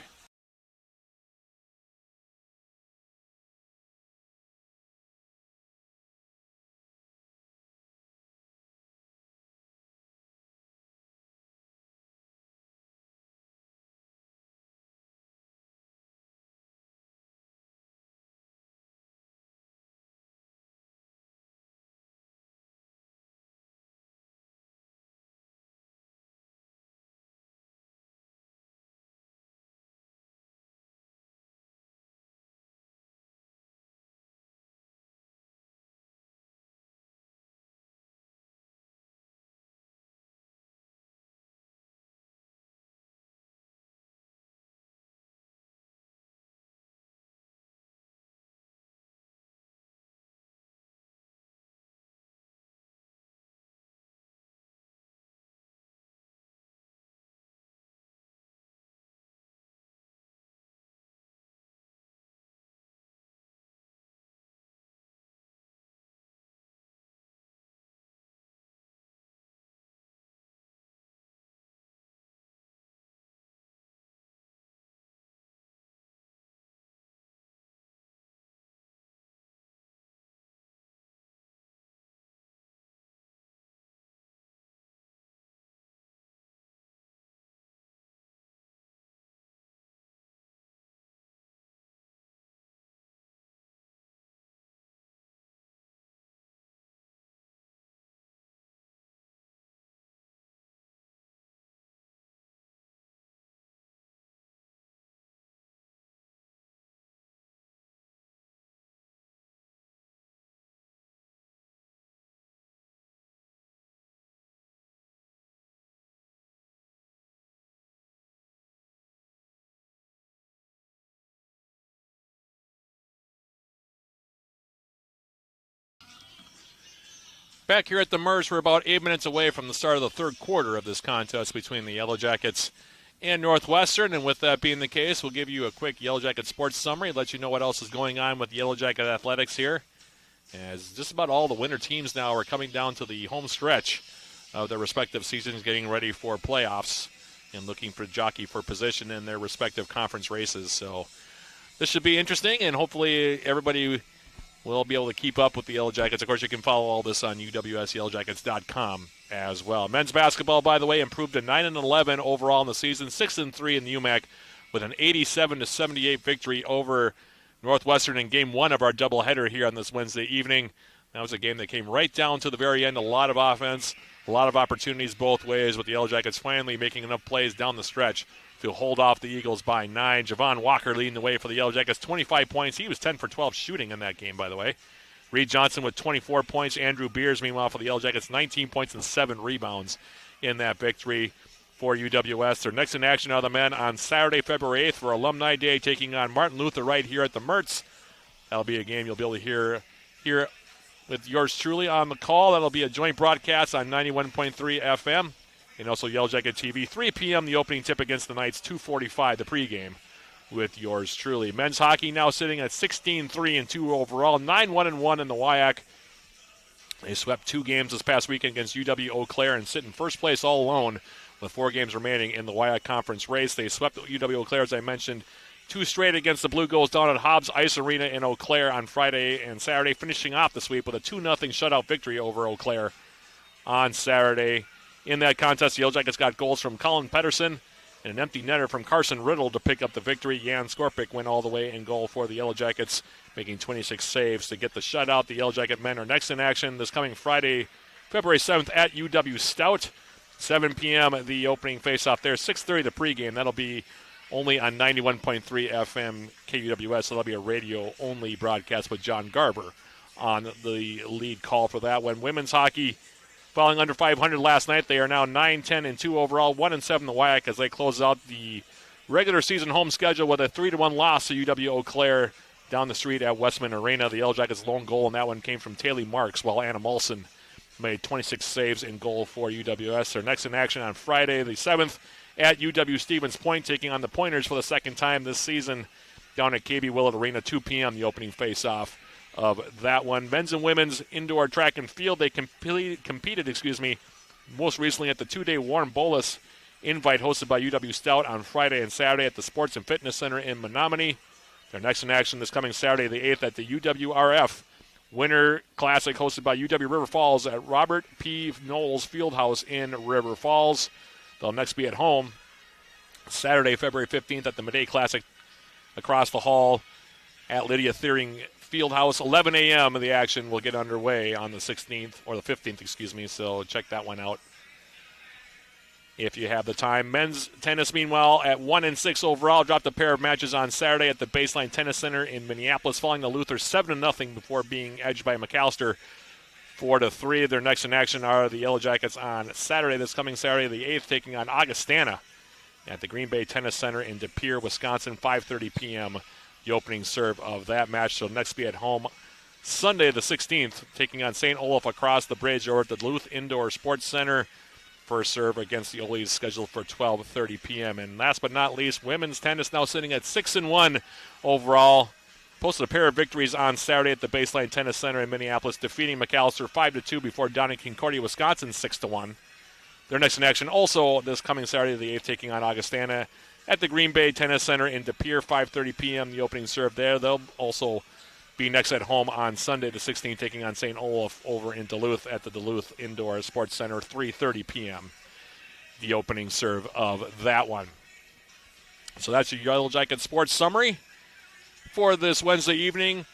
Back here at the Merz, we're about 8 minutes away from the start of the third quarter of this contest between the Yellow Jackets and Northwestern. And with that being the case, we'll give you a quick Yellow Jacket sports summary, let you know what else is going on with Yellow Jacket athletics here, as just about all the winter teams now are coming down to the home stretch of their respective seasons, getting ready for playoffs and looking for jockey for position in their respective conference races. So this should be interesting, and hopefully everybody will be able to keep up with the Yellow Jackets. Of course, you can follow all this on uwsyellowjackets.com as well. Men's basketball, by the way, improved to 9-11 overall in the season, 6-3 in the UMAC, with an 87-78 victory over Northwestern in Game 1 of our doubleheader here on this Wednesday evening. That was a game that came right down to the very end. A lot of offense, a lot of opportunities both ways, with the Yellow Jackets finally making enough plays down the stretch to hold off the Eagles by 9. Javon Walker leading the way for the Yellow Jackets, 25 points. He was 10 for 12 shooting in that game, by the way. Reed Johnson with 24 points. Andrew Beers, meanwhile, for the Yellow Jackets, 19 points and 7 rebounds in that victory for UWS. Their next in action are the men on Saturday, February 8th for Alumni Day, taking on Martin Luther right here at the Mertz. That'll be a game you'll be able to hear with yours truly on the call. That'll be a joint broadcast on 91.3 FM. And also Yellow Jacket TV, 3 p.m., the opening tip against the Knights, 2:45, the pregame with yours truly. Men's hockey now sitting at 16-3-2 overall, 9-1-1 in the WIAC. They swept 2 games this past weekend against UW Eau Claire and sit in first place all alone with 4 games remaining in the WIAC conference race. They swept UW Eau Claire, as I mentioned, 2 straight against the Blue Gulls down at Hobbs Ice Arena in Eau Claire on Friday and Saturday, finishing off the sweep with a 2-0 shutout victory over Eau Claire on Saturday. In that contest, the Yellow Jackets got goals from Colin Pedersen and an empty netter from Carson Riddle to pick up the victory. Jan Skorpik went all the way in goal for the Yellow Jackets, making 26 saves to get the shutout. The Yellow Jacket men are next in action this coming Friday, February 7th at UW Stout. 7 p.m. the opening faceoff there. 6:30 the pregame. That'll be only on 91.3 FM KUWS, so that'll be a radio-only broadcast with John Garber on the lead call for that one. Women's hockey falling under 500 last night. They are now 9-10-2 overall, 1-7 the WIAC as they close out the regular season home schedule with a 3-1 loss to UW Eau Claire down the street at Westman Arena. The Yellow Jackets' lone goal in that one came from Taylor Marks, while Anna Molson made 26 saves in goal for UWS. They're next in action on Friday the 7th at UW Stevens Point, taking on the Pointers for the second time this season down at KB Willett Arena, 2 p.m. the opening face-off of that one. Men's and women's indoor track and field, they competed most recently at the 2-day Warren Bolus invite hosted by UW Stout on Friday and Saturday at the Sports and Fitness Center in Menominee. They're next in action this coming Saturday the 8th at the UWRF Winter Classic hosted by UW River Falls at Robert P. Knowles Fieldhouse in River Falls. They'll next be at home Saturday, February 15th at the Midday Classic across the hall at Lydia Thiering Fieldhouse. 11 a.m. the action will get underway on the 16th, or the 15th, so check that one out if you have the time. Men's tennis, meanwhile, at 1-6 overall, dropped a pair of matches on Saturday at the Baseline Tennis Center in Minneapolis, falling to Luther 7-0 before being edged by McAllister 4-3. Their next in action are the Yellow Jackets on Saturday, this coming Saturday the 8th, taking on Augustana at the Green Bay Tennis Center in De Pere, Wisconsin, 5:30 p.m. the opening serve of that match. So next be at home Sunday the 16th, taking on St. Olaf across the bridge over at the Duluth Indoor Sports Center. First serve against the Ole's scheduled for 12:30 p.m. And last but not least, women's tennis now sitting at 6-1 overall. Posted a pair of victories on Saturday at the Baseline Tennis Center in Minneapolis, defeating McAllister 5-2 before downing Concordia, Wisconsin 6-1. They're next in action also this coming Saturday the 8th, taking on Augustana at the Green Bay Tennis Center in De Pere, 5:30 p.m. the opening serve there. They'll also be next at home on Sunday the 16th, taking on St. Olaf over in Duluth at the Duluth Indoor Sports Center, 3:30 p.m. the opening serve of that one. So that's your Yellow Jacket sports summary for this Wednesday evening.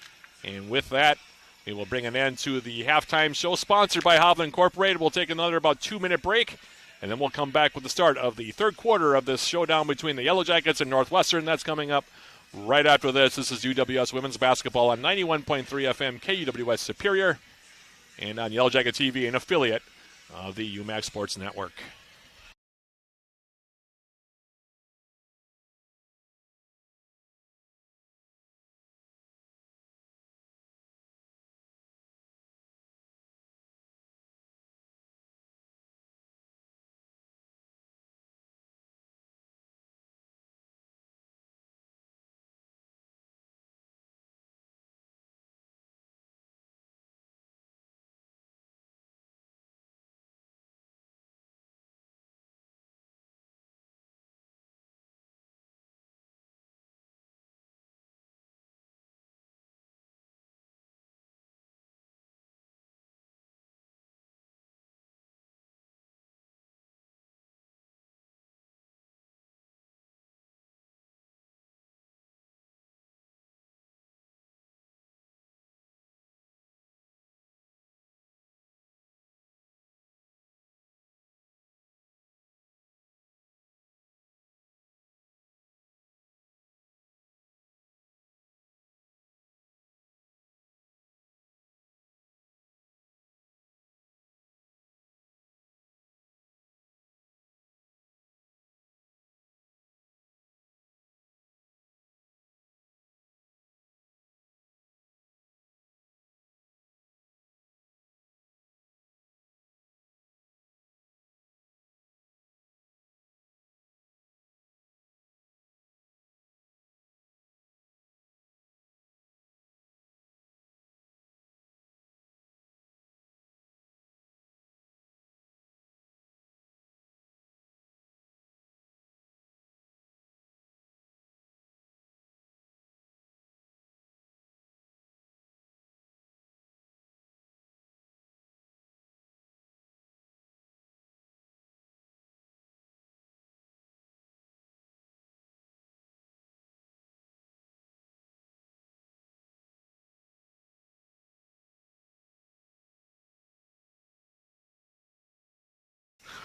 And with that, we will bring an end to the halftime show sponsored by Hovland Incorporated. We'll take another about 2-minute break, and then we'll come back with the start of the third quarter of this showdown between the Yellow Jackets and Northwestern. That's coming up right after this. This is UWS Women's Basketball on 91.3 FM KUWS Superior and on Yellow Jacket TV, an affiliate of the UMAC Sports Network.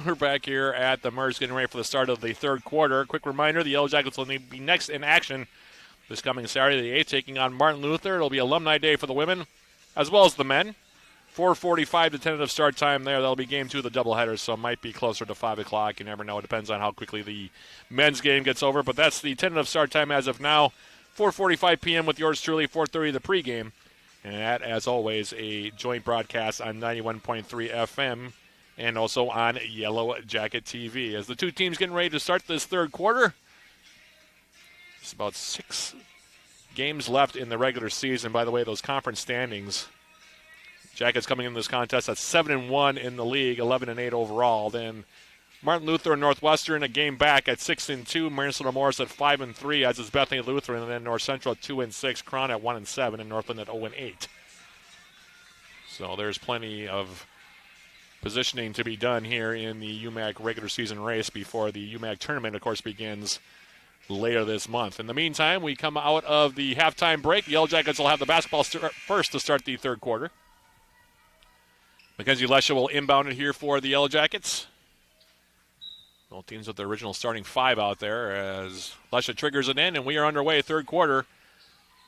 We're back here at the Merz getting ready for the start of the third quarter. Quick reminder, the Yellow Jackets will be next in action this coming Saturday the 8th, taking on Martin Luther. It'll be Alumni Day for the women as well as the men. 4:45 the tentative start time there. That'll be game 2 of the doubleheader, so it might be closer to 5 o'clock. You never know. It depends on how quickly the men's game gets over. But that's the tentative start time as of now. 4:45 p.m. with yours truly, 4:30 the pregame. And that, as always, a joint broadcast on 91.3 FM and also on Yellow Jacket TV. As the two teams getting ready to start this third quarter, it's about 6 games left in the regular season. By the way, those conference standings, Jackets coming in this contest at 7-1 in the league, 11-8 overall. Then Martin Luther and Northwestern a game back at 6-2. Minnesota Morris at 5-3, as is Bethany Lutheran, and then North Central at 2-6. Crown at 1-7, and Northland at 0-8. So there's plenty of positioning to be done here in the UMAC regular season race before the UMAC tournament, of course, begins later this month. In the meantime, we come out of the halftime break. The Yellow Jackets will have the basketball first to start the third quarter. Mackenzie Lesha will inbound it here for the Yellow Jackets. Both teams with their original starting 5 out there as Lesha triggers it in, and we are underway, third quarter.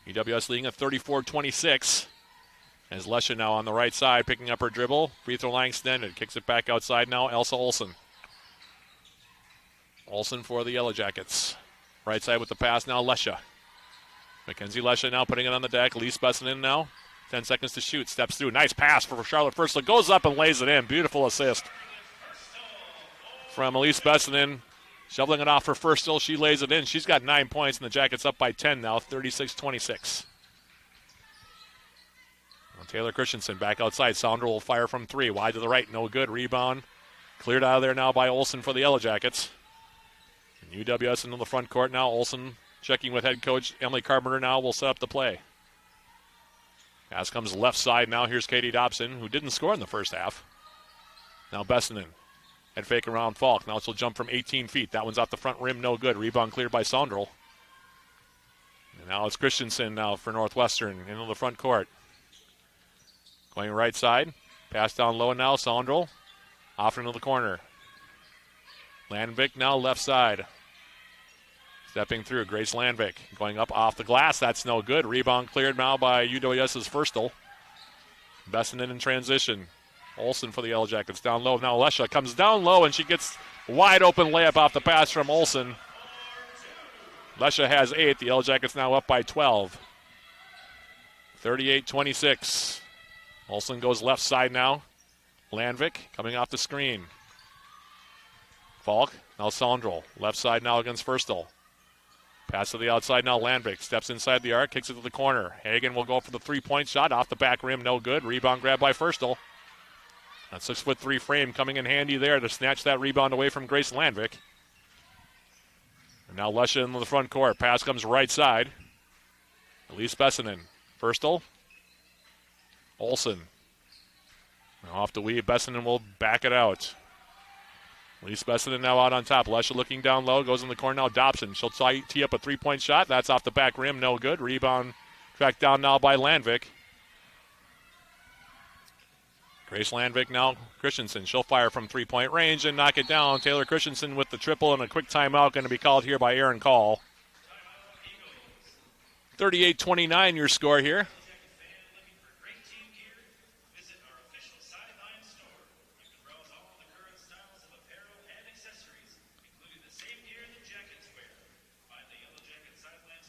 UWS leading at 34-26. As Lesha now on the right side, picking up her dribble. Free throw line extended. Kicks it back outside now, Elsa Olsen. Olsen for the Yellow Jackets. Right side with the pass now, Lesha. Mackenzie Lesha now putting it on the deck. Lee Spessinen now. 10 seconds to shoot. Steps through. Nice pass for Charlotte Firstall. Goes up and lays it in. Beautiful assist from Elise Bessinen. Shoveling it off for Firstall. She lays it in. She's got 9 points, and the Jackets up by 10 now, 36-26. Taylor Christensen back outside. Sounder will fire from 3. Wide to the right. No good. Rebound. Cleared out of there now by Olsen for the Yellow Jackets. And UWS into the front court now. Olsen checking with head coach Emily Carpenter now will set up the play. Pass comes left side now. Here's Katie Dobson, who didn't score in the first half. Now Bessinen. Head fake around Falk. Now she'll jump from 18 feet. That one's off the front rim. No good. Rebound cleared by Saundrell. And now it's Christensen now for Northwestern into the front court. Going right side. Pass down low now. Saundrell off into the corner. Landvik now left side. Stepping through, Grace Landvik going up off the glass. That's no good. Rebound cleared now by UWS's Firstall. Bessinen in transition. Olsen for the Yellow Jackets down low. Now Lesha comes down low, and she gets wide open layup off the pass from Olsen. Lesha has 8. The Yellow Jackets now up by 12. 38-26. Olsen goes left side now. Landvik coming off the screen. Falk, now Saundrell. Left side now against Firstall. Pass to the outside now, Landvik steps inside the arc, kicks it to the corner. Hagen will go for the three-point shot, off the back rim, no good. Rebound grab by Firstall. That 6'3" frame coming in handy there to snatch that rebound away from Grace Landvik. And now Lesha into the front court. Pass comes right side. Elise Bessinen. Firstall. Olsen. Now off the weave, Bessinen will back it out. Elise Bessinen now out on top. Lesha looking down low, goes in the corner now. Dobson. She'll tee up a three-point shot. That's off the back rim, no good. Rebound tracked down now by Landvik. Grace Landvik now. Christensen. She'll fire from three-point range and knock it down. Taylor Christensen with the triple and a quick timeout going to be called here by Aaron Call. 38-29 your score here.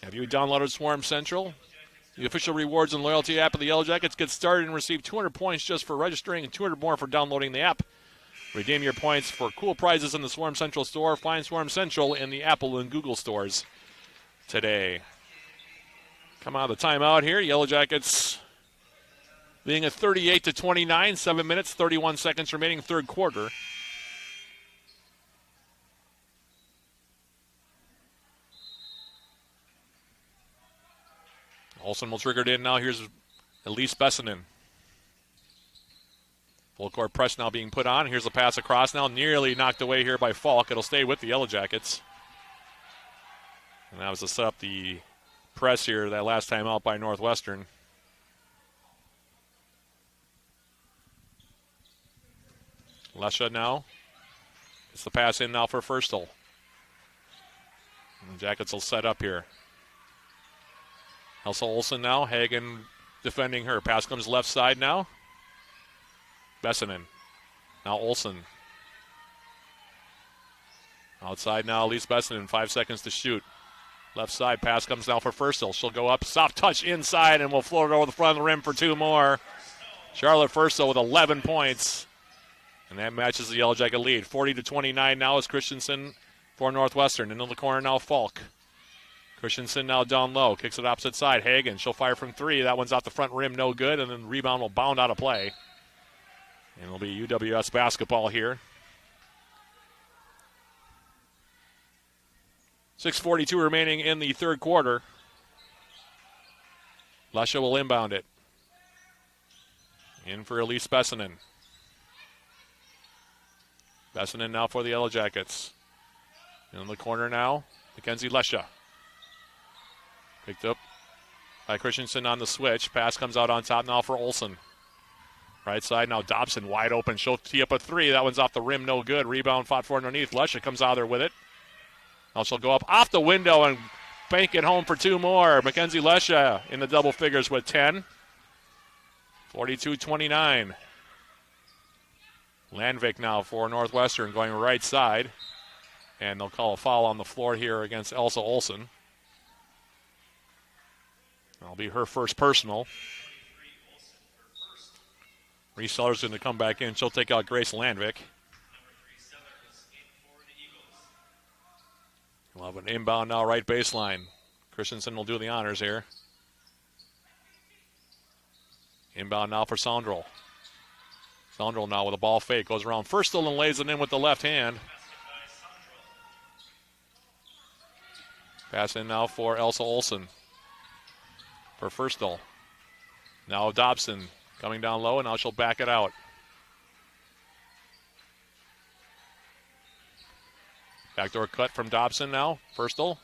Have you downloaded Swarm Central? The official rewards and loyalty app of the Yellow Jackets. Get started and receive 200 points just for registering and 200 more for downloading the app. Redeem your points for cool prizes in the Swarm Central store. Find Swarm Central in the Apple and Google stores today. Come out of the timeout here. Yellow Jackets being at 38-29, 7 minutes, 31 seconds remaining, third quarter. Olsen will trigger it in now. Here's Elise Bessinen. Full court press now being put on. Here's a pass across now. Nearly knocked away here by Falk. It'll stay with the Yellow Jackets. And that was to set up the press here that last time out by Northwestern. Lesha now It's the pass in now for Firstel. And the Jackets will set up here. Elsa Olsen now. Hagen defending her. Pass comes left side now. Bessinen. Now Olsen. Outside now, Elise Bessinen. 5 seconds to shoot. Left side pass comes now for Firstel. She'll go up. Soft touch inside and will float it over the front of the rim for 2 more. Charlotte Firstel with 11 points. And that matches the Yellow Jacket lead. 40-29 now is Christensen for Northwestern. Into the corner now, Falk. Christensen now down low. Kicks it opposite side. Hagen, she'll fire from 3. That one's off the front rim, no good. And then the rebound will bound out of play. And it'll be UWS basketball here. 6:42 remaining in the third quarter. Lesha will inbound it. In for Elise Bessinen. Bessinen now for the Yellow Jackets. In the corner now, Mackenzie Lesha. Picked up by Christensen on the switch. Pass comes out on top now for Olsen. Right side now, Dobson wide open. She'll tee up a 3. That one's off the rim, no good. Rebound fought for underneath. Lesha comes out there with it. Now she'll go up off the window and bank it home for 2 more. Mackenzie Lesha in the double figures with 10. 42-29. Landvik now for Northwestern going right side. And they'll call a foul on the floor here against Elsa Olsen. That'll be her first personal. Reseller's going to come back in. She'll take out Grace Landvik. We'll have an inbound now, right baseline. Christensen will do the honors here. Inbound now for Saundrell. Saundrell now with a ball fake. Goes around Firstel and lays it in with the left hand. Pass in now for Elsa Olsen. For Firstel. Now Dobson coming down low, and now she'll back it out. Backdoor cut from Dobson now. Firstel.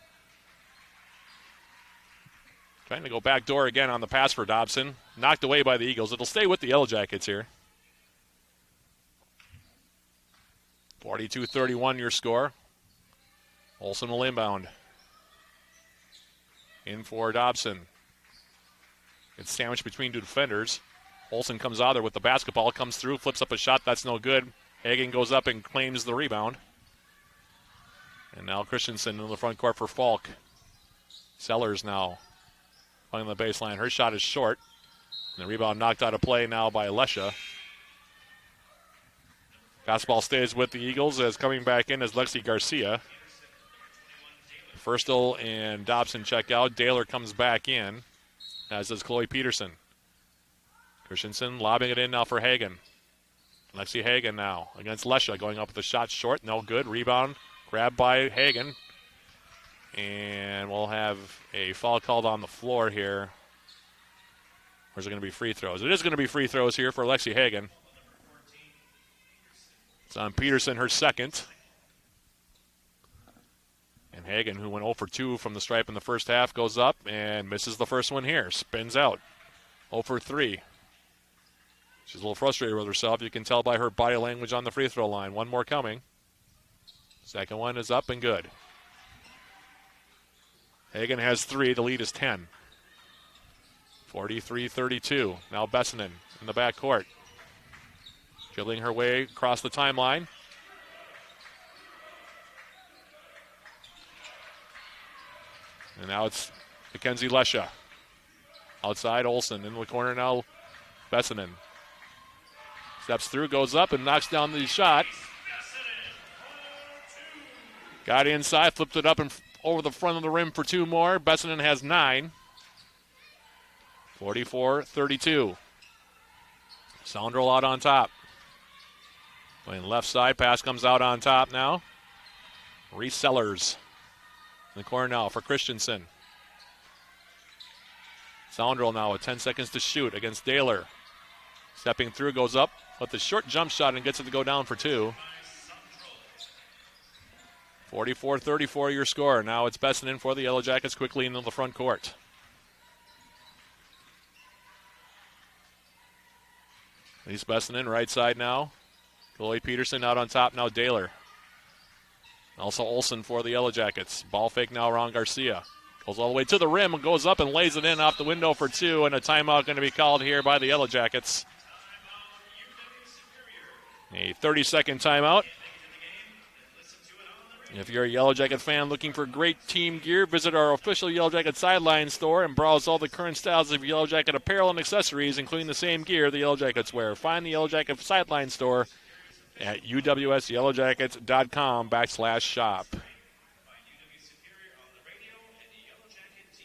Trying to go backdoor again on the pass for Dobson. Knocked away by the Eagles. It'll stay with the Yellow Jackets here. 42-31 your score. Olsen will inbound. In for Dobson. It's sandwiched between 2 defenders. Olsen comes out there with the basketball. Comes through, flips up a shot. That's no good. Hagen goes up and claims the rebound. And now Christensen in the front court for Falk. Sellers now playing the baseline. Her shot is short. And the rebound knocked out of play now by Lesha. Basketball stays with the Eagles as coming back in as Lexi Garcia. Firstel and Dobson check out. Daler comes back in, as does Chloe Peterson. Christensen lobbing it in now for Hagen. Lexi Hagen now against Lesha, going up with the shot short. No good. Rebound grabbed by Hagen. And we'll have a foul called on the floor here. Or is it going to be free throws? It is going to be free throws here for Lexi Hagen. It's on Peterson, her second. And Hagen, who went 0 for 2 from the stripe in the first half, goes up and misses the first one here. Spins out. 0 for 3. She's a little frustrated with herself. You can tell by her body language on the free throw line. One more coming. Second one is up and good. Hagen has 3. The lead is 10. 43-32. Now Bessinen in the backcourt. Dribbling her way across the timeline. And now it's Mackenzie Lesha. Outside Olsen. In the corner now, Bessinen. Steps through, goes up, and knocks down the shot. Got inside, flipped it up and over the front of the rim for 2 more. Bessinen has 9. 44-32. Saundrell out on top. Playing left side, pass comes out on top now. Resellers. In the corner now for Christensen. Saundrell now with 10 seconds to shoot against Daler. Stepping through, goes up with the short jump shot and gets it to go down for 2. 44-34 your score. Now it's Bessinen for the Yellow Jackets quickly into the front court. Elise Bessinen right side now. Chloe Peterson out on top now. Daler Also Olsen for the Yellow Jackets. Ball fake now around Garcia. Goes all the way to the rim and goes up and lays it in off the window for two, and a timeout going to be called here by the Yellow Jackets. A 30-second timeout. If you're a Yellow Jacket fan looking for great team gear, visit our official Yellow Jacket sideline store and browse all the current styles of Yellow Jacket apparel and accessories, including the same gear the Yellow Jackets wear. Find the Yellow Jacket sideline store at uwsyellowjackets.com/shop.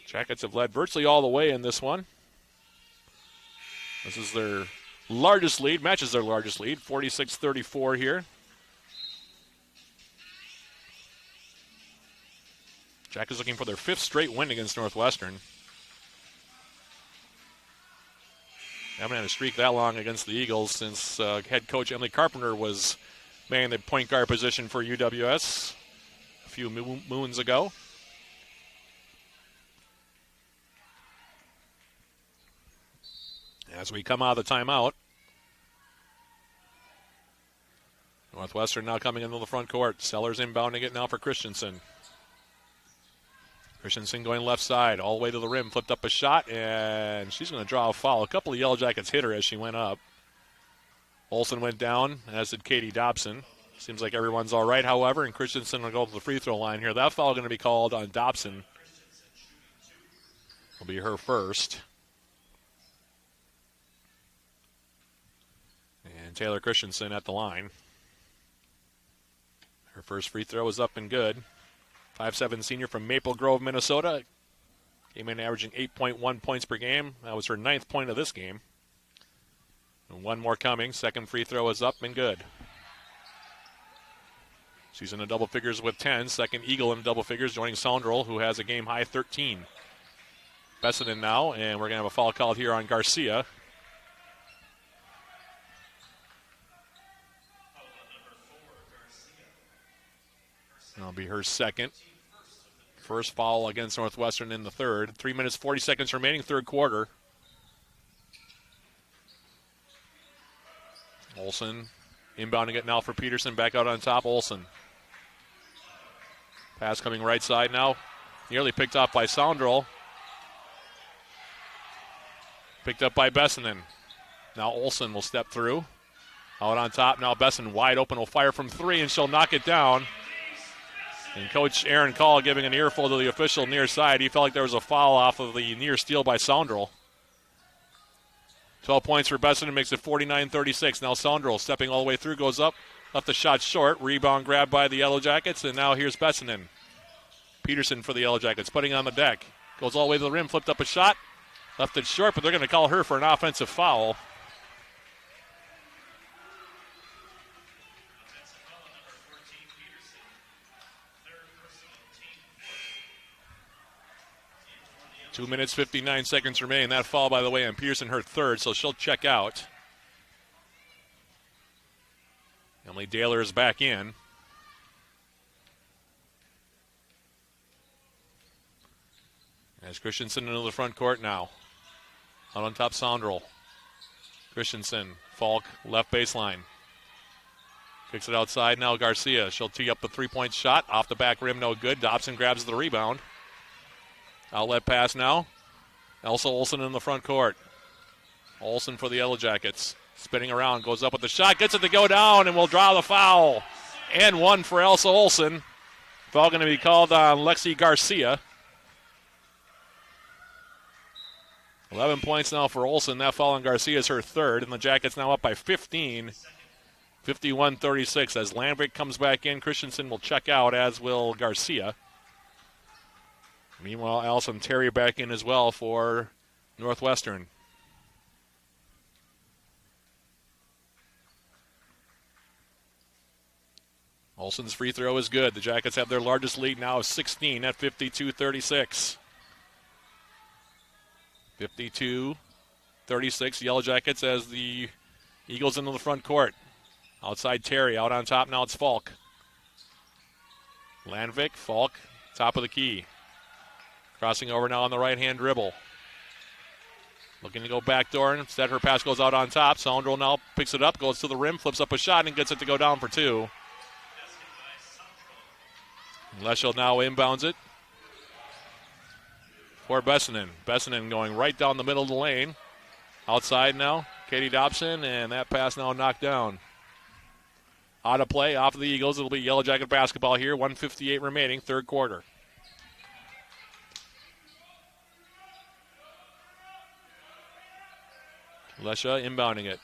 Jackets have led virtually all the way in this one. This is their largest lead, matches their largest lead, 46-34 here. Jackets looking for their 5th straight win against Northwestern. Haven't had a streak that long against the Eagles since head coach Emily Carpenter was manning the point guard position for UWS a few moons ago. As we come out of the timeout, Northwestern now coming into the front court. Sellers inbounding it now for Christensen. Christensen going left side, all the way to the rim, flipped up a shot, and she's going to draw a foul. A couple of Yellow Jackets hit her as she went up. Olsen went down, as did Katie Dobson. Seems like everyone's all right, however, and Christensen will go to the free throw line here. That foul going to be called on Dobson. Will be her first. And Taylor Christensen at the line. Her first free throw is up and good. 5'7" senior from Maple Grove, Minnesota. Came in averaging 8.1 points per game. That was her 9th point of this game. And one more coming. Second free throw is up and good. She's in the double figures with 10. Second Eagle in double figures, joining Saundrell, who has a game-high 13. Bessinen now, and we're going to have a foul called here on Garcia. That'll be her second. First foul against Northwestern in the third. 3 minutes, 40 seconds remaining, third quarter. Olsen inbounding it now for Peterson. Back out on top, Olsen. Pass coming right side now. Nearly picked off by Saundrell. Picked up by Bessinen. Now Olsen will step through. Out on top now, Besson wide open, will fire from three, and she'll knock it down. And Coach Aaron Call giving an earful to the official near side. He felt like there was a foul off of the near steal by Saundrell. 12 points for Bessinen, makes it 49-36. Now Saundrell stepping all the way through, goes up, left the shot short. Rebound grabbed by the Yellow Jackets, and now here's Bessinen. Peterson for the Yellow Jackets, putting on the deck. Goes all the way to the rim, flipped up a shot. Left it short, but they're going to call her for an offensive foul. Two minutes, 59 seconds remaining. That foul, by the way, on Pearson, her third, so she'll check out. Emily Daler is back in. As Christensen into the front court now. Out on top, Saundrell. Christensen, Falk, left baseline. Kicks it outside now, Garcia. She'll tee up the three-point shot. Off the back rim, no good. Dobson grabs the rebound. Outlet pass now. Elsa Olsen in the front court. Olsen for the Yellow Jackets. Spinning around, goes up with the shot, gets it to go down, and will draw the foul. And one for Elsa Olsen. Foul going to be called on Lexi Garcia. 11 points now for Olsen. That foul on Garcia is her third, and the Jackets now up by 15. 51-36 as Landvik comes back in. Christensen will check out, as will Garcia. Meanwhile, Allison Terry back in as well for Northwestern. Olsen's free throw is good. The Jackets have their largest lead now of 16 at 52-36. 52-36, Yellow Jackets as the Eagles into the front court. Outside Terry, out on top now it's Falk. Landvik, Falk, top of the key. Crossing over now on the right-hand dribble. Looking to go backdoor. Instead, her pass goes out on top. Saundrell now picks it up, goes to the rim, flips up a shot, and gets it to go down for two. Leschel now inbounds it for Bessinen. Bessinen going right down the middle of the lane. Outside now, Katie Dobson, and that pass now knocked down. Out of play, off of the Eagles. It'll be Yellow Jacket basketball here. 1:58 remaining, third quarter. Lesha inbounding it.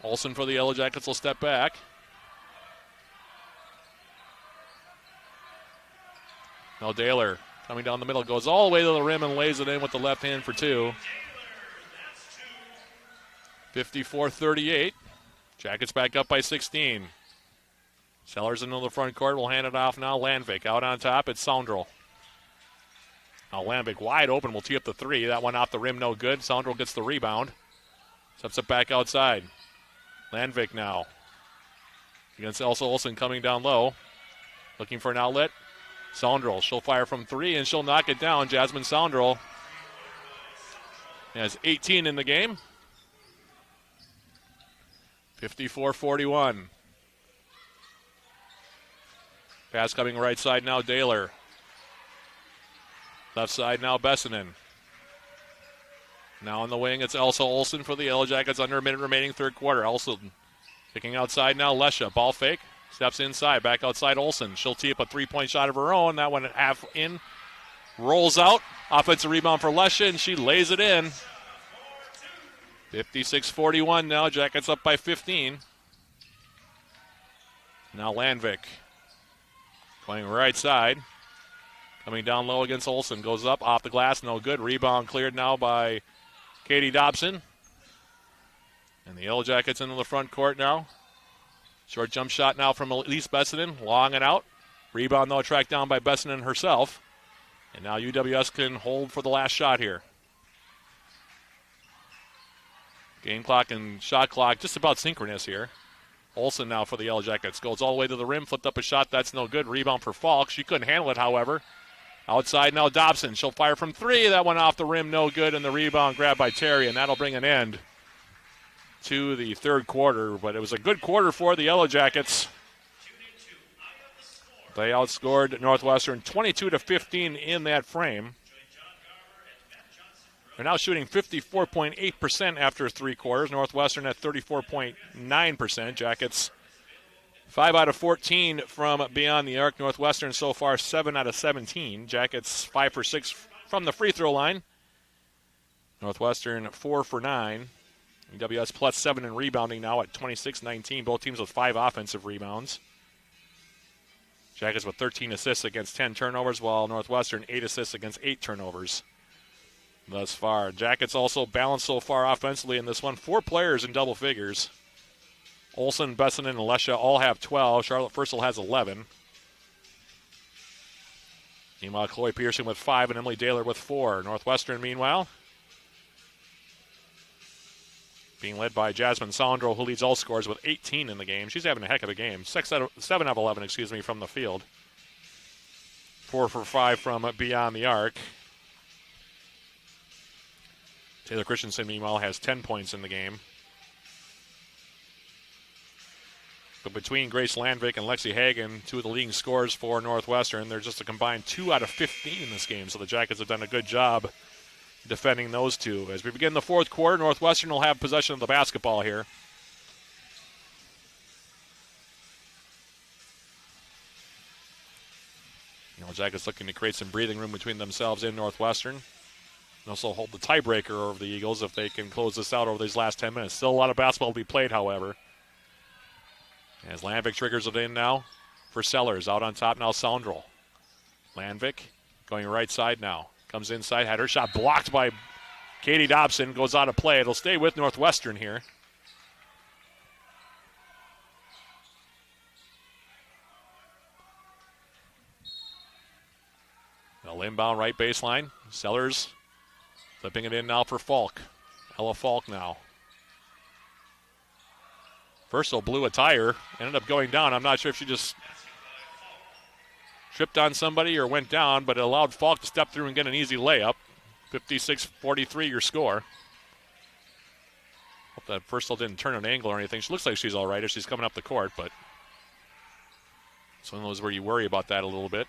Olsen for the Yellow Jackets will step back. Now Daler coming down the middle, goes all the way to the rim and lays it in with the left hand for two. 54-38. Jackets back up by 16. Sellers into the front court. Will hand it off now. Landvik out on top. It's Soundrel. Now Landvik wide open. Will tee up the three. That one off the rim, no good. Soundrel gets the rebound. Steps it back outside. Landvik now. Against Elsa Olsen coming down low. Looking for an outlet. Soundrel, she'll fire from three and she'll knock it down. Jasmine Soundrel has 18 in the game. 54-41. Pass coming right side now, Daler. Left side now, Bessinen. Now on the wing, it's Elsa Olsen for the Yellow Jackets under a minute remaining, third quarter. Olsen kicking outside now, Lesha. Ball fake. Steps inside, back outside Olsen. She'll tee up a three-point shot of her own. That one half in. Rolls out. Offensive rebound for Lesha, and she lays it in. 56-41 now. Jackets up by 15. Now Landvik going right side. Coming down low against Olsen. Goes up, off the glass, no good. Rebound cleared now by Katie Dobson. And the Yellow Jackets into the front court now. Short jump shot now from Elise Bessinen, long and out. Rebound, though, tracked down by Bessinen herself. And now UWS can hold for the last shot here. Game clock and shot clock just about synchronous here. Olsen now for the Yellow Jackets. Goes all the way to the rim, flipped up a shot. That's no good. Rebound for Falk. She couldn't handle it, however. Outside now Dobson. She'll fire from three. That one off the rim, no good. And the rebound grabbed by Terry, and that'll bring an end to the third quarter, but it was a good quarter for the Yellow Jackets. They outscored Northwestern 22-15 in that frame. They're now shooting 54.8% after three quarters. Northwestern at 34.9%. Jackets 5 out of 14 from beyond the arc. Northwestern so far 7 out of 17. Jackets 5 for 6 from the free throw line. Northwestern 4 for 9. UWS plus 7 in rebounding now at 26-19. Both teams with 5 offensive rebounds. Jackets with 13 assists against 10 turnovers, while Northwestern 8 assists against 8 turnovers thus far. Jackets also balanced so far offensively in this one. 4 players in double figures. Olsen, Bessinen, and Lesha all have 12. Charlotte Fursel has 11. Meanwhile, Chloe Pearson with 5 and Emily Daler with 4. Northwestern, meanwhile, being led by Jasmine Soundrel, who leads all scores with 18 in the game. She's having a heck of a game. 7 out of 11, from the field. 4 for 5 from beyond the arc. Taylor Christensen, meanwhile, has 10 points in the game. But between Grace Landvik and Lexi Hagen, 2 of the leading scorers for Northwestern, they're just a combined 2 out of 15 in this game. So the Jackets have done a good job defending those two. As we begin the fourth quarter, Northwestern will have possession of the basketball here. Jackets looking to create some breathing room between themselves and Northwestern. And also hold the tiebreaker over the Eagles if they can close this out over these last 10 minutes. Still a lot of basketball to be played, however. As Landvik triggers it in now for Sellers. Out on top now, Soundrel. Landvik going right side now. Comes inside, had her shot blocked by Katie Dobson. Goes out of play. It'll stay with Northwestern here. They'll inbound right baseline. Sellers flipping it in now for Falk. Ella Falk now. First, blew a tire. Ended up going down. I'm not sure if she just tripped on somebody or went down, but it allowed Falk to step through and get an easy layup. 56-43 your score. Hope that Firstall didn't turn an angle or anything. She looks like she's all right as she's coming up the court, but It's one of those where you worry about that a little bit.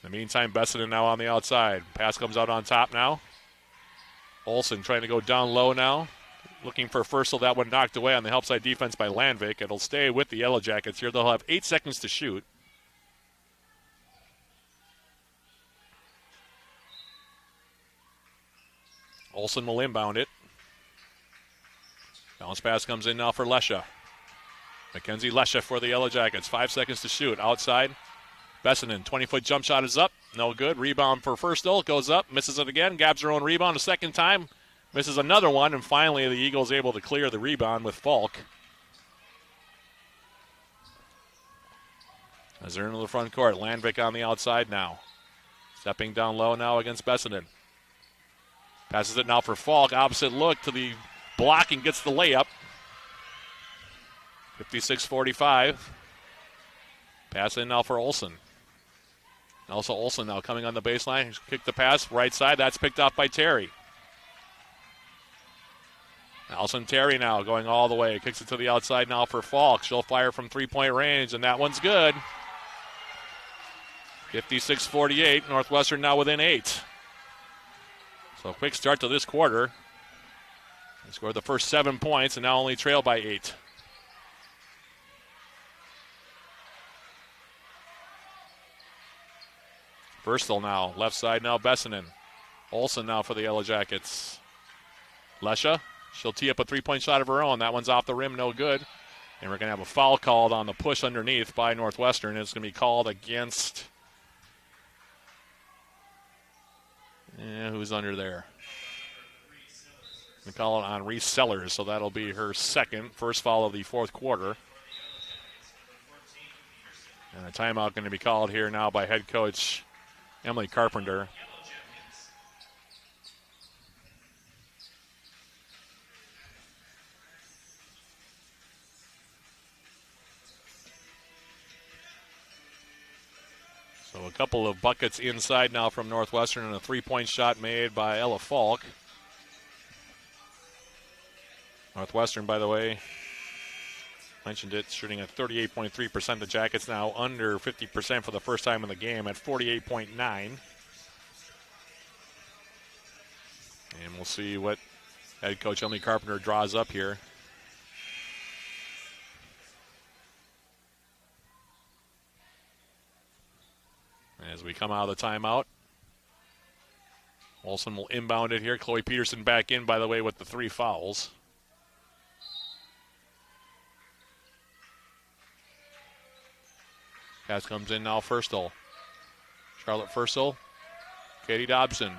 In the meantime, Bessinen now on the outside. Pass comes out on top now. Olsen trying to go down low now. Looking for Furstel. That one knocked away on the help side defense by Landvik. It'll stay with the Yellow Jackets here. They'll have 8 seconds to shoot. Olsen will inbound it. Bounce pass comes in now for Lesha. Mackenzie Lesha for the Yellow Jackets. 5 seconds to shoot. Outside. Bessinen, 20-foot jump shot is up. No good. Rebound for Furstel. Goes up. Misses it again. Grabs her own rebound a second time. Misses another one. And finally, the Eagles able to clear the rebound with Falk. As they're into the front court. Landvik on the outside now. Stepping down low now against Bessinen. Passes it now for Falk. Opposite look to the block and gets the layup. 56-45. Pass in now for Olsen. Also Olsen now coming on the baseline. Kick the pass. Right side. That's picked off by Terry. Allison Terry now going all the way. Kicks it to the outside now for Falk. She'll fire from three-point range, and that one's good. 56-48. Northwestern now within 8. So a quick start to this quarter. They scored the first 7 points and now only trail by 8. Furstel now, left side now, Bessinen. Olsen now for the Yellow Jackets. Lesha, she'll tee up a three-point shot of her own. That one's off the rim, no good. And we're going to have a foul called on the push underneath by Northwestern. It's going to be called against... who's under there? We call it on Reese Sellers, so that'll be her first foul of the fourth quarter. And a timeout going to be called here now by head coach Emily Carpenter. So a couple of buckets inside now from Northwestern and a three-point shot made by Ella Falk. Northwestern, by the way, mentioned it, shooting at 38.3%. The Jackets now under 50% for the first time in the game at 48.9. And we'll see what head coach Emily Carpenter draws up here. As we come out of the timeout, Olsen will inbound it here. Chloe Peterson back in, by the way, with the 3 fouls. Pass comes in now, Furstel. Charlotte Furstel. Katie Dobson.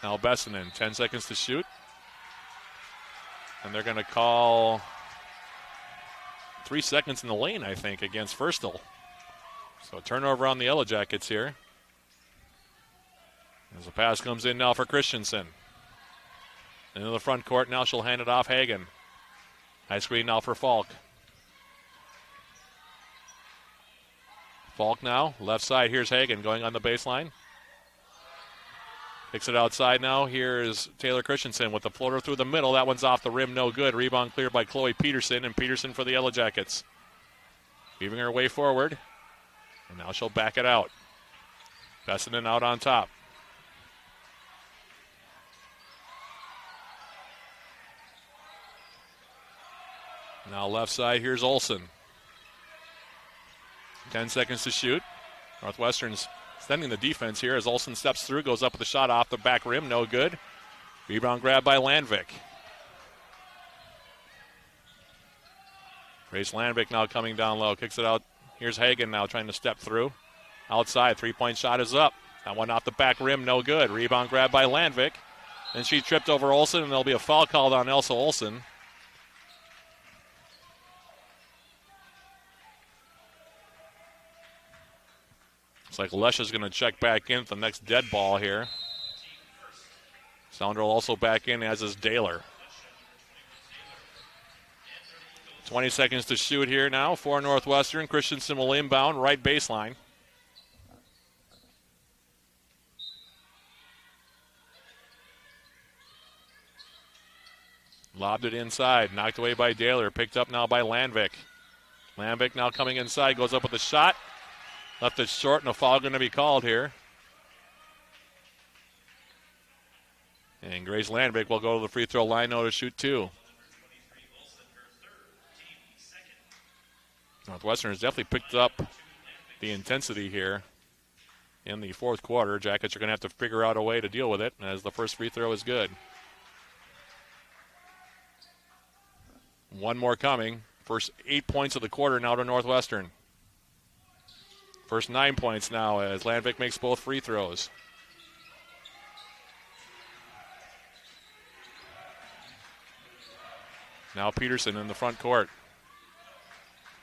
Now Bessinen, 10 seconds to shoot. And they're going to call 3 seconds in the lane, I think, against Furstel. So a turnover on the Yellow Jackets here. As the pass comes in now for Christensen. Into the front court, now she'll hand it off Hagen. High screen now for Falk. Falk now, left side, here's Hagen going on the baseline. Kicks it outside now, here's Taylor Christensen with the floater through the middle. That one's off the rim, no good. Rebound cleared by Chloe Peterson, and Peterson for the Yellow Jackets. Weaving her way forward, and now she'll back it out. Bessinen out on top. Now left side, here's Olsen. 10 seconds to shoot. Northwestern's extending the defense here as Olsen steps through, goes up with a shot off the back rim, no good. Rebound grab by Landvik. Grace Landvik now coming down low, kicks it out. Here's Hagen now trying to step through. Outside, three-point shot is up. That one off the back rim, no good. Rebound grab by Landvik. And she tripped over Olsen, and there'll be a foul called on Elsa Olsen. Looks like Lesha's going to check back in at the next dead ball here. Soundrell also back in, as is Daler. 20 seconds to shoot here now for Northwestern. Christensen will inbound, right baseline. Lobbed it inside. Knocked away by Daler. Picked up now by Landvik. Landvik now coming inside. Goes up with a shot. Left it short, and a foul going to be called here. And Grace Landvik will go to the free throw line now to shoot 2. Northwestern has definitely picked up the intensity here in the fourth quarter. Jackets are going to have to figure out a way to deal with it, as the first free throw is good. One more coming. First 8 points of the quarter now to Northwestern. First 9 points now as Landvik makes both free throws. Now Peterson in the front court.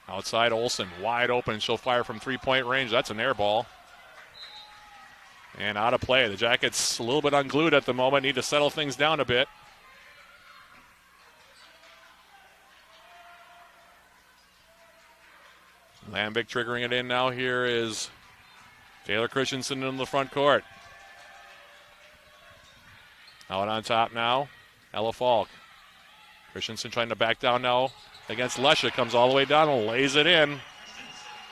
Outside Olsen, wide open. She'll fire from three-point range. That's an air ball. And out of play. The Jackets a little bit unglued at the moment. Need to settle things down a bit. Landvik triggering it in now. Here is Taylor Christensen in the front court. Out on top now, Ella Falk. Christensen trying to back down now against Lesha. Comes all the way down and lays it in.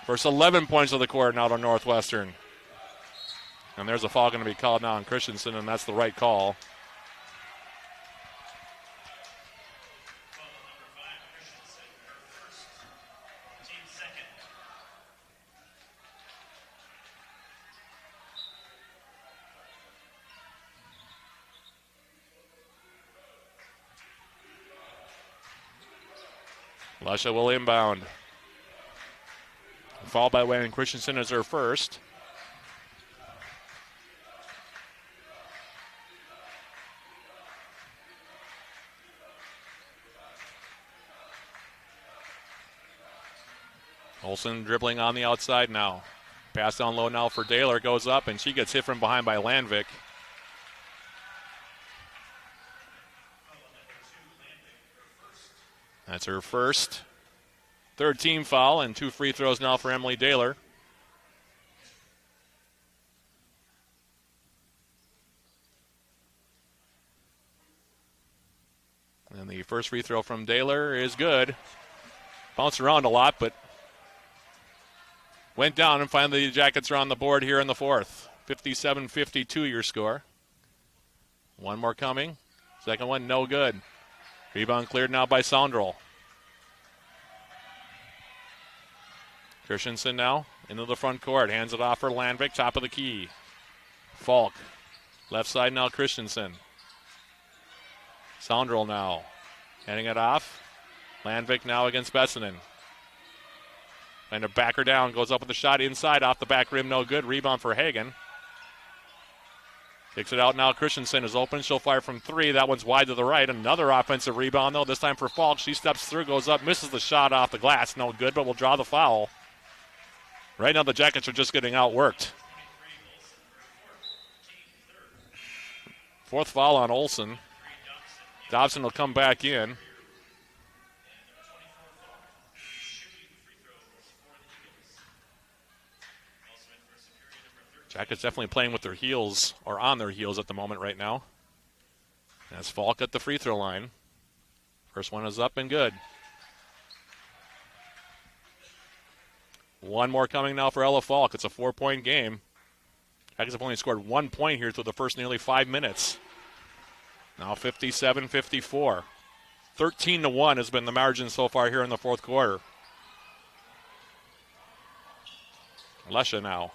First 11 points of the quarter now to Northwestern. And there's a foul going to be called now on Christensen, and that's the right call. Lesha will inbound. Foul by Wayne Christensen is her first. Olsen dribbling on the outside now. Pass down low now for Daler. Goes up, and she gets hit from behind by Landvik. That's her first. Third team foul, and 2 free throws now for Emily Daler. And the first free throw from Daler is good. Bounced around a lot, but went down, and finally the Jackets are on the board here in the fourth. 57-52 your score. One more coming. Second one, no good. Rebound cleared now by Saundrell. Christensen now into the front court. Hands it off for Landvik, top of the key. Falk. Left side now, Christensen. Saundrell now. Handing it off. Landvik now against Bessinen. Trying to back her down. Goes up with a shot inside, off the back rim, no good. Rebound for Hagen. Kicks it out now. Christensen is open. She'll fire from 3. That one's wide to the right. Another offensive rebound, though, this time for Falk. She steps through, goes up, misses the shot off the glass. No good, but will draw the foul. Right now the Jackets are just getting outworked. Fourth foul on Olsen. Dobson will come back in. Jackets definitely playing with their heels, or on their heels at the moment right now. As Falk at the free throw line. First one is up and good. One more coming now for Ella Falk. It's a 4-point game. Jackets have only scored 1 point here through the first nearly 5 minutes. Now 57-54. 13-1 has been the margin so far here in the fourth quarter. Lesha now.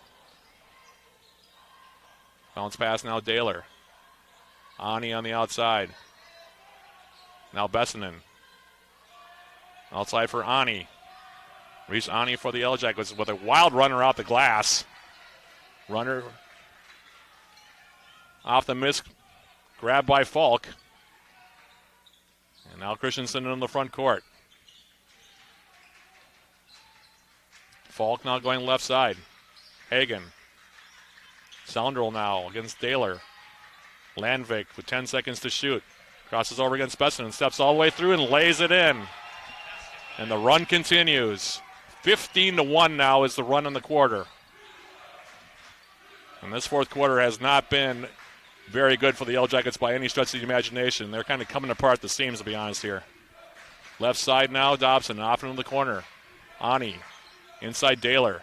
Bounce pass now, Daler. Ani on the outside. Now Bessinen. Outside for Ani. Reese Ani for the Yellow Jackets with a wild runner out the glass. Runner off the miss. Grabbed by Falk. And now Christensen in the front court. Falk now going left side. Hagen. Saundrell now against Daler. Landvik with 10 seconds to shoot. Crosses over against Besson and steps all the way through and lays it in. And the run continues. 15-1 now is the run in the quarter. And this fourth quarter has not been very good for the Yellow Jackets by any stretch of the imagination. They're kind of coming apart at the seams, to be honest here. Left side now, Dobson off into the corner. Ani inside Daler.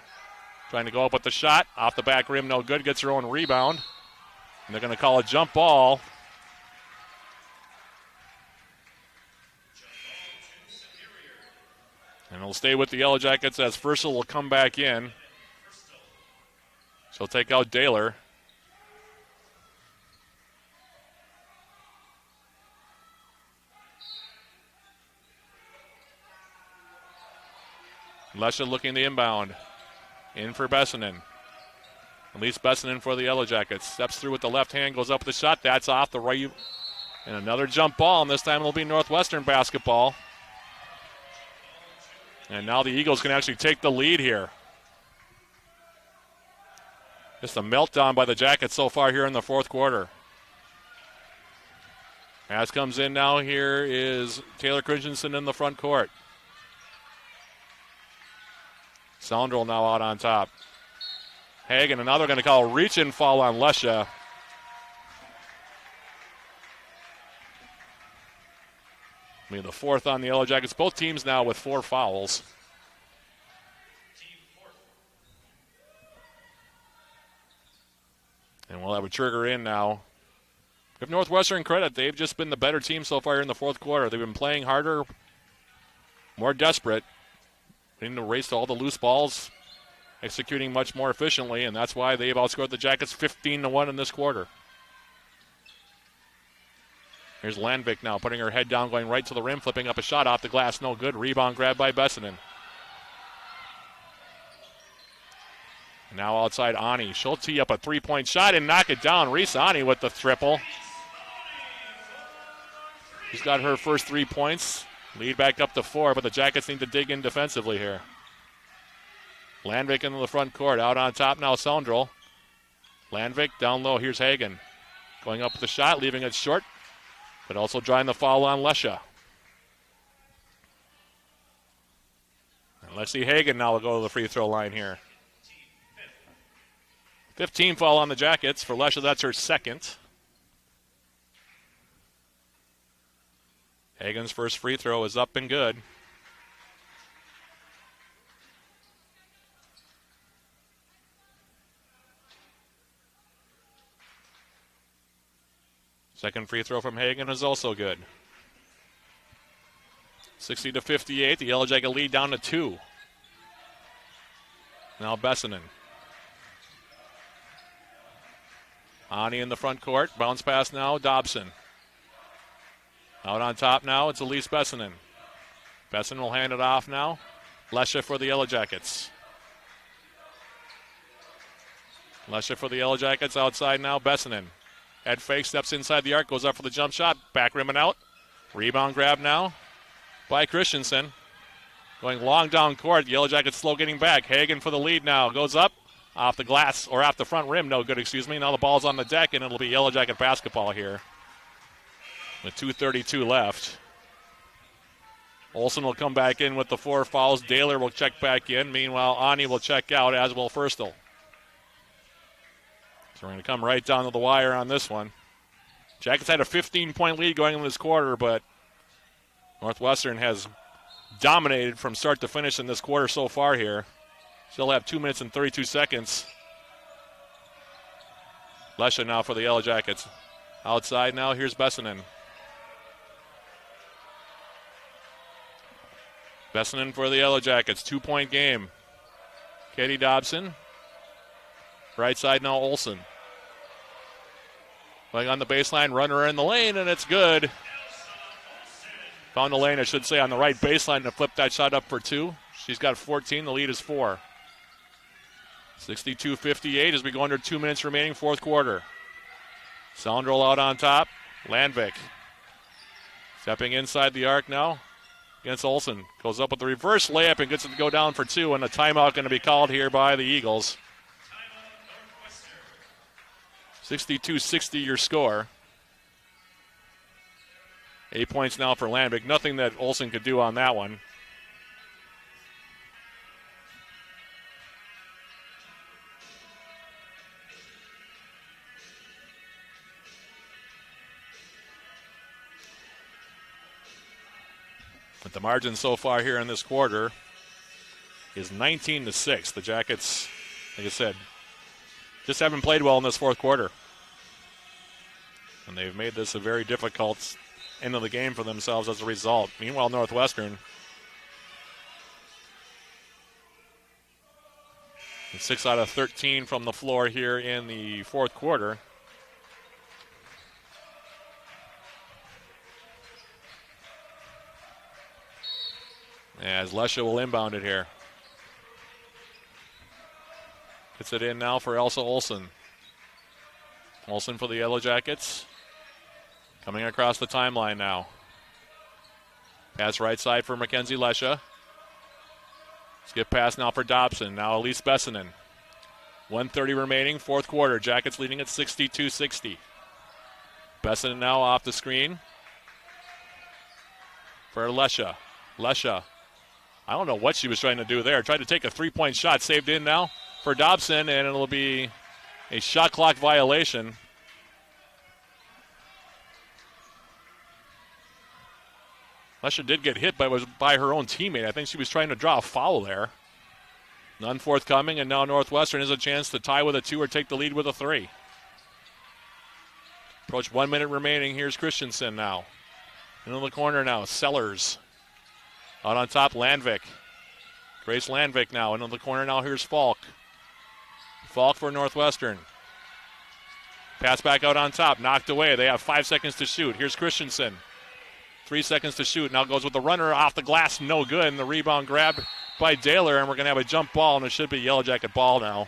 Trying to go up with the shot. Off the back rim, no good. Gets her own rebound. And they're going to call a jump ball. And it'll stay with the Yellow Jackets as Furstel will come back in. She'll take out Daler. Lesha looking the inbound. In for Bessinen. Elise Bessinen for the Yellow Jackets. Steps through with the left hand, goes up with the shot. That's off the right. And another jump ball, and this time it'll be Northwestern basketball. And now the Eagles can actually take the lead here. Just a meltdown by the Jackets so far here in the fourth quarter. As comes in now here is Taylor Christensen in the front court. Soundrell now out on top. Hagen, and now they're going to call a reach-in foul on Lesha. I mean, the fourth on the Yellow Jackets. Both teams now with 4 fouls. And we'll have a trigger in now. Give Northwestern credit. They've just been the better team so far in the fourth quarter. They've been playing harder, more desperate, in the race to all the loose balls, executing much more efficiently, and that's why they've outscored the Jackets 15-1 in this quarter. Here's Landvik now, putting her head down, going right to the rim, flipping up a shot off the glass. No good. Rebound grab by Bessinen. Now outside Ani. She'll tee up a three-point shot and knock it down. Reese Ani with the triple. She's got her first 3 points. Lead back up to 4, but the Jackets need to dig in defensively here. Landvik into the front court. Out on top now, Soundrell. Landvik down low. Here's Hagen. Going up with the shot, leaving it short, but also drawing the foul on Lesha. And let's see Hagen now will go to the free throw line here. 15 foul on the Jackets. For Lesha, that's her second. Hagen's first free throw is up and good. Second free throw from Hagen is also good. 60-58. The Yellow Jacket lead down to 2. Now Bessinen. Ani in the front court. Bounce pass now, Dobson. Out on top now, it's Elise Bessinen. Bessinen will hand it off now. Lesha for the Yellow Jackets. Lesha for the Yellow Jackets outside now, Bessinen. Head fake, steps inside the arc, goes up for the jump shot. Back rim and out. Rebound grab now by Christensen. Going long down court. The Yellow Jackets slow getting back. Hagen for the lead now. Goes up off the glass, or off the front rim. No good, excuse me. Now the ball's on the deck, and it'll be Yellow Jacket basketball here. With 2:32 left. Olsen will come back in with the 4 fouls. Daler will check back in. Meanwhile, Ani will check out, as will Furstel. So we're going to come right down to the wire on this one. Jackets had a 15-point lead going into this quarter, but Northwestern has dominated from start to finish in this quarter so far here. Still have 2 minutes and 32 seconds. Lesha now for the Yellow Jackets. Outside now, here's Bessinen. Bessinen for the Yellow Jackets. 2-point game. Katie Dobson. Right side now, Olsen. Going on the baseline, runner in the lane, and it's good. Found the lane, I should say, on the right baseline to flip that shot up for 2. She's got 14. The lead is 4. 62-58 as we go under 2 minutes remaining, fourth quarter. Soundrell out on top. Landvik. Stepping inside the arc now against Olsen. Goes up with the reverse layup and gets it to go down for 2, and a timeout going to be called here by the Eagles. 62-60 your score. 8 points now for Landvik. Nothing that Olsen could do on that one. But the margin so far here in this quarter is 19-6. The Jackets, like I said, just haven't played well in this fourth quarter. And they've made this a very difficult end of the game for themselves as a result. Meanwhile, Northwestern, 6 out of 13 from the floor here in the fourth quarter. As Lesha will inbound it here. Gets it in now for Elsa Olsen. Olsen for the Yellow Jackets. Coming across the timeline now. Pass right side for Mackenzie Lesha. Skip pass now for Dobson. Now Elise Bessinen. 1:30 remaining, fourth quarter. Jackets leading at 62-60. Bessinen now off the screen for Lesha. Lesha, I don't know what she was trying to do there. Tried to take a three-point shot. Saved in now for Dobson, and it'll be a shot clock violation. Lesha did get hit by her own teammate. I think she was trying to draw a foul there. None forthcoming, and now Northwestern has a chance to tie with a 2 or take the lead with a 3. Approach 1 minute remaining. Here's Christensen now. Into the corner now. Sellers. Out on top, Landvik. Grace Landvik now. Into the corner now. Here's Falk. Falk for Northwestern. Pass back out on top. Knocked away. They have 5 seconds to shoot. Here's Christensen. 3 seconds to shoot. Now goes with the runner off the glass. No good. And the rebound grabbed by Daler. And we're going to have a jump ball. And it should be Yellow Jacket ball now.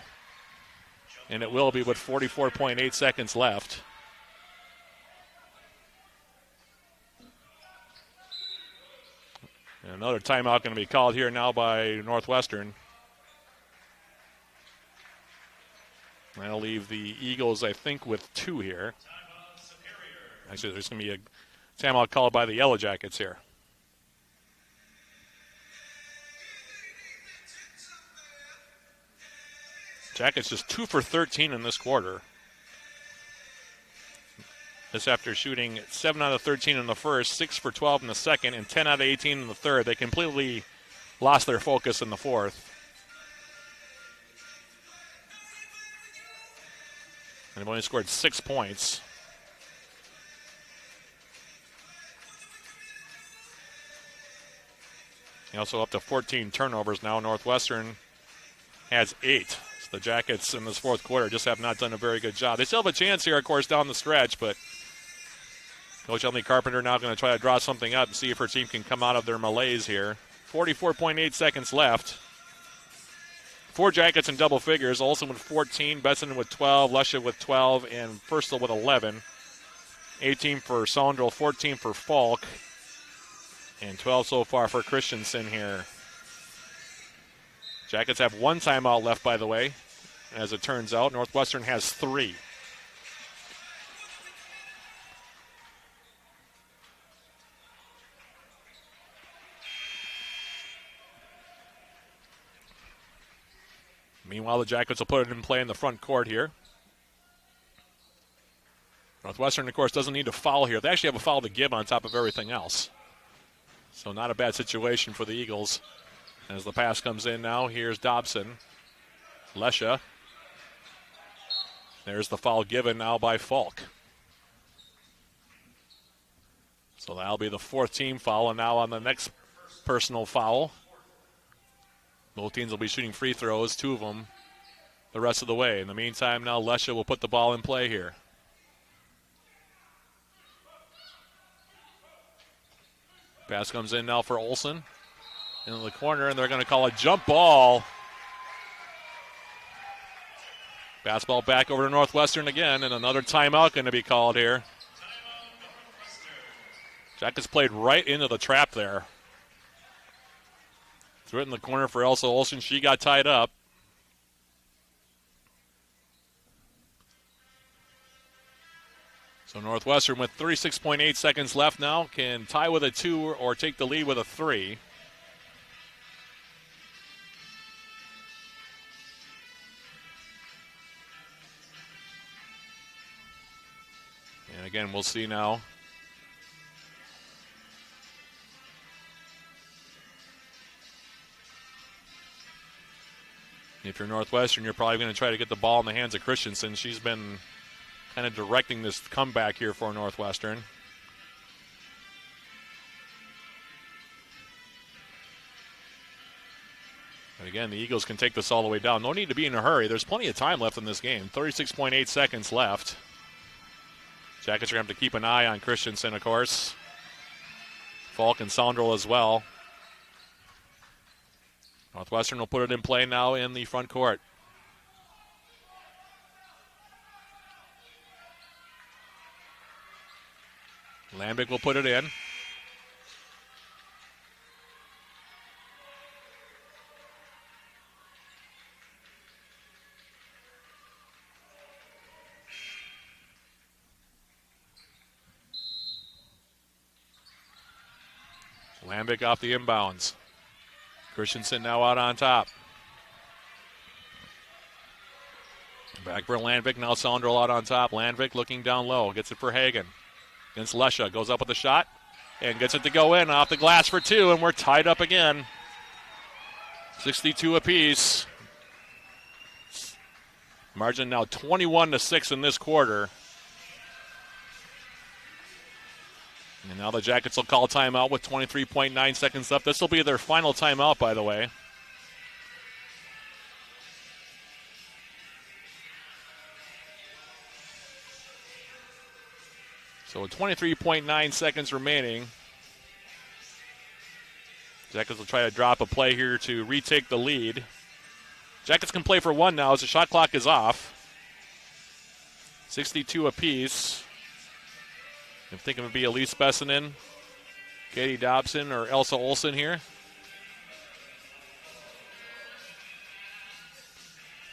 And it will be with 44.8 seconds left. And another timeout going to be called here now by Northwestern. That'll leave the Eagles, I think, with 2 here. Actually, there's going to be a timeout called by the Yellow Jackets here. Jackets just 2 for 13 in this quarter. This after shooting 7 out of 13 in the first, 6 for 12 in the second, and 10 out of 18 in the third. They completely lost their focus in the fourth. And they've only scored 6 points. Also up to 14 turnovers now. Northwestern has 8. So the Jackets in this fourth quarter just have not done a very good job. They still have a chance here, of course, down the stretch, but Coach Emily Carpenter now going to try to draw something up and see if her team can come out of their malaise here. 44.8 seconds left. 4 Jackets in double figures. Olsen with 14, Bessinen with 12, Lesha with 12, and Furstel with 11. 18 for Saundrell, 14 for Falk, and 12 so far for Christensen here. Jackets have 1 timeout left, by the way. As it turns out, Northwestern has 3. Meanwhile, the Jackets will put it in play in the front court here. Northwestern, of course, doesn't need to foul here. They actually have a foul to give on top of everything else. So not a bad situation for the Eagles. As the pass comes in now, here's Dobson. Lesha. There's the foul given now by Falk. So that'll be the 4th team foul, and now on the next personal foul. Both teams will be shooting free throws, 2 of them, the rest of the way. In the meantime, now Lesha will put the ball in play here. Pass comes in now for Olsen. Into the corner, and they're going to call a jump ball. Basketball back over to Northwestern again, and another timeout going to be called here. Jackets played right into the trap there. Threw it in the corner for Elsa Olsen. She got tied up. So Northwestern with 36.8 seconds left now can tie with a 2 or take the lead with a 3. And again, we'll see now. If you're Northwestern, you're probably going to try to get the ball in the hands of Christensen. She's been kind of directing this comeback here for Northwestern. And again, the Eagles can take this all the way down. No need to be in a hurry. There's plenty of time left in this game. 36.8 seconds left. Jackets are going to have to keep an eye on Christensen, of course. Falk and Saundrell as well. Northwestern will put it in play now in the front court. Lambic will put it in. Lambic off the inbounds. Christensen now out on top. Back for Landvik. Now Saundrell out on top. Landvik looking down low. Gets it for Hagen. Against Lesha. Goes up with a shot. And gets it to go in. Off the glass for two. And we're tied up again. 62 apiece. Margin now 21-6 in this quarter. And now the Jackets will call timeout with 23.9 seconds left. This will be their final timeout, by the way. So with 23.9 seconds remaining, Jackets will try to drop a play here to retake the lead. Jackets can play for one now as the shot clock is off. 62 apiece. I'm thinking it would be Elise Bessinen, Katie Dobson, or Elsa Olsen here.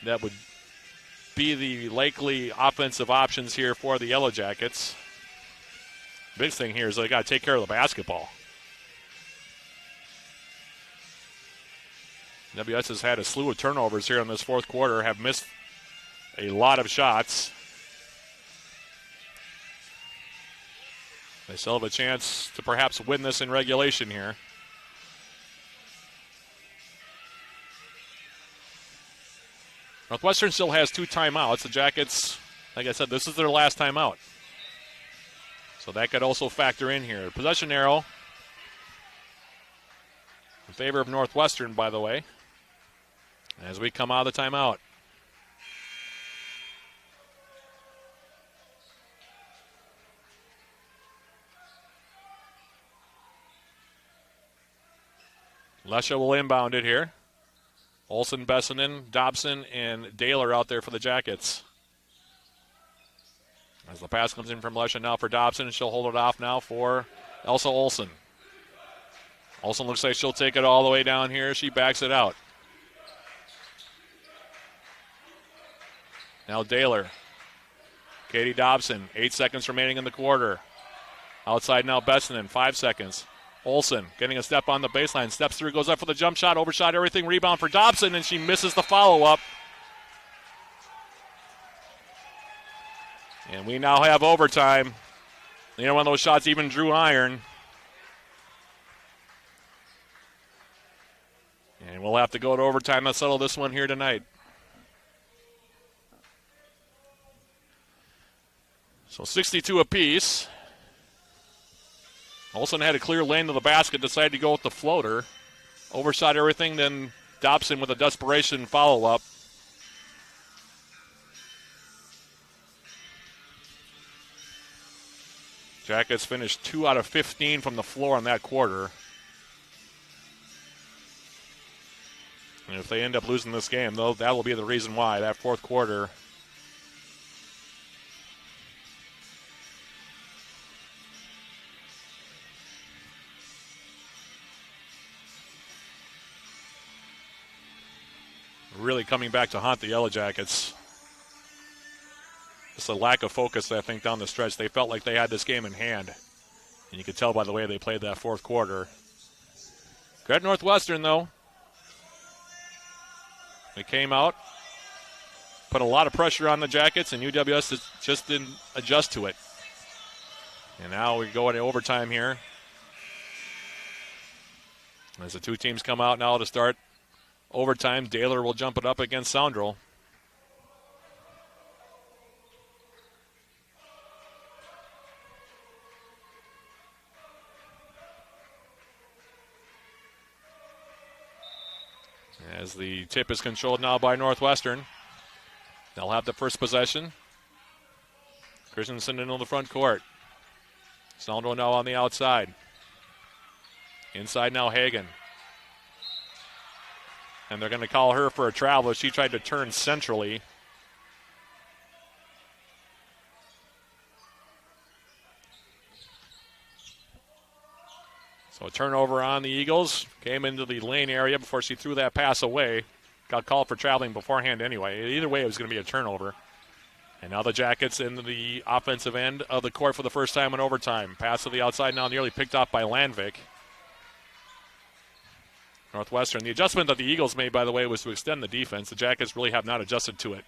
That would be the likely offensive options here for the Yellow Jackets. Big thing here is they got to take care of the basketball. WS has had a slew of turnovers here in this fourth quarter, have missed a lot of shots. They still have a chance to perhaps win this in regulation here. Northwestern still has 2 timeouts. The Jackets, like I said, this is their last timeout. So that could also factor in here. Possession arrow in favor of Northwestern, by the way, as we come out of the timeout. Lesha will inbound it here. Olsen, Bessinen, Dobson, and Dale are out there for the Jackets. As the pass comes in from Lesha now for Dobson, and she'll hold it off now for Elsa Olsen. Olsen looks like she'll take it all the way down here. She backs it out. Now Daler. Katie Dobson, 8 seconds remaining in the quarter. Outside now Bessinen, 5 seconds. Olsen getting a step on the baseline. Steps through, goes up for the jump shot. Overshot everything. Rebound for Dobson, and she misses the follow-up. And we now have overtime. You know, one of those shots even drew iron. And we'll have to go to overtime to settle this one here tonight. So 62 apiece. Olsen had a clear lane to the basket, decided to go with the floater. Overshot everything, then Dobson with a desperation follow-up. Jackets finished 2 out of 15 from the floor in that quarter. And if they end up losing this game, though, that will be the reason why. That fourth quarter really coming back to haunt the Yellow Jackets. Just a lack of focus, I think, down the stretch. They felt like they had this game in hand. And you could tell by the way they played that fourth quarter. Credit Northwestern, though. They came out, put a lot of pressure on the Jackets, and UWS just didn't adjust to it. And now we go into overtime here. As the two teams come out now to start overtime. Daler will jump it up against Soundrel. As the tip is controlled now by Northwestern. They'll have the first possession. Christensen into the front court. Soundrel now on the outside. Inside now Hagen. And they're going to call her for a travel. She tried to turn centrally. So a turnover on the Eagles. Came into the lane area before she threw that pass away. Got called for traveling beforehand anyway. Either way, it was going to be a turnover. And now the Jackets into the offensive end of the court for the first time in overtime. Pass to the outside now nearly picked off by Landvik. Northwestern. The adjustment that the Eagles made, by the way, was to extend the defense. The Jackets really have not adjusted to it.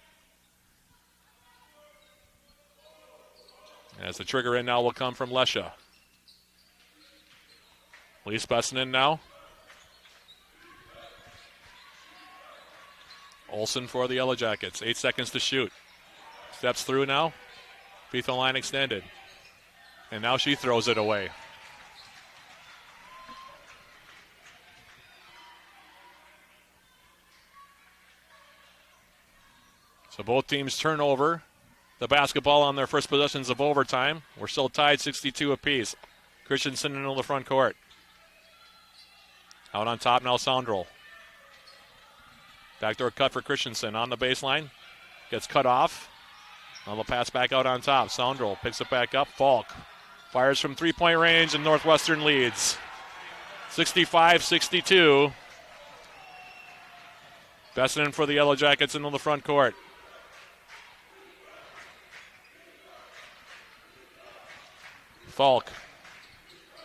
As the trigger in now will come from Lesha. Lee Spessinen now. Olsen for the Yellow Jackets. 8 seconds to shoot. Steps through now. Free throw line extended. And now she throws it away. So both teams turn over the basketball on their first possessions of overtime. We're still tied 62 apiece. Christensen into the front court. Out on top now Soundrel. Backdoor cut for Christensen on the baseline. Gets cut off. Now the pass back out on top. Soundrel picks it back up. Falk fires from three-point range and Northwestern leads. 65-62. Bessinen for the Yellow Jackets into the front court. Falk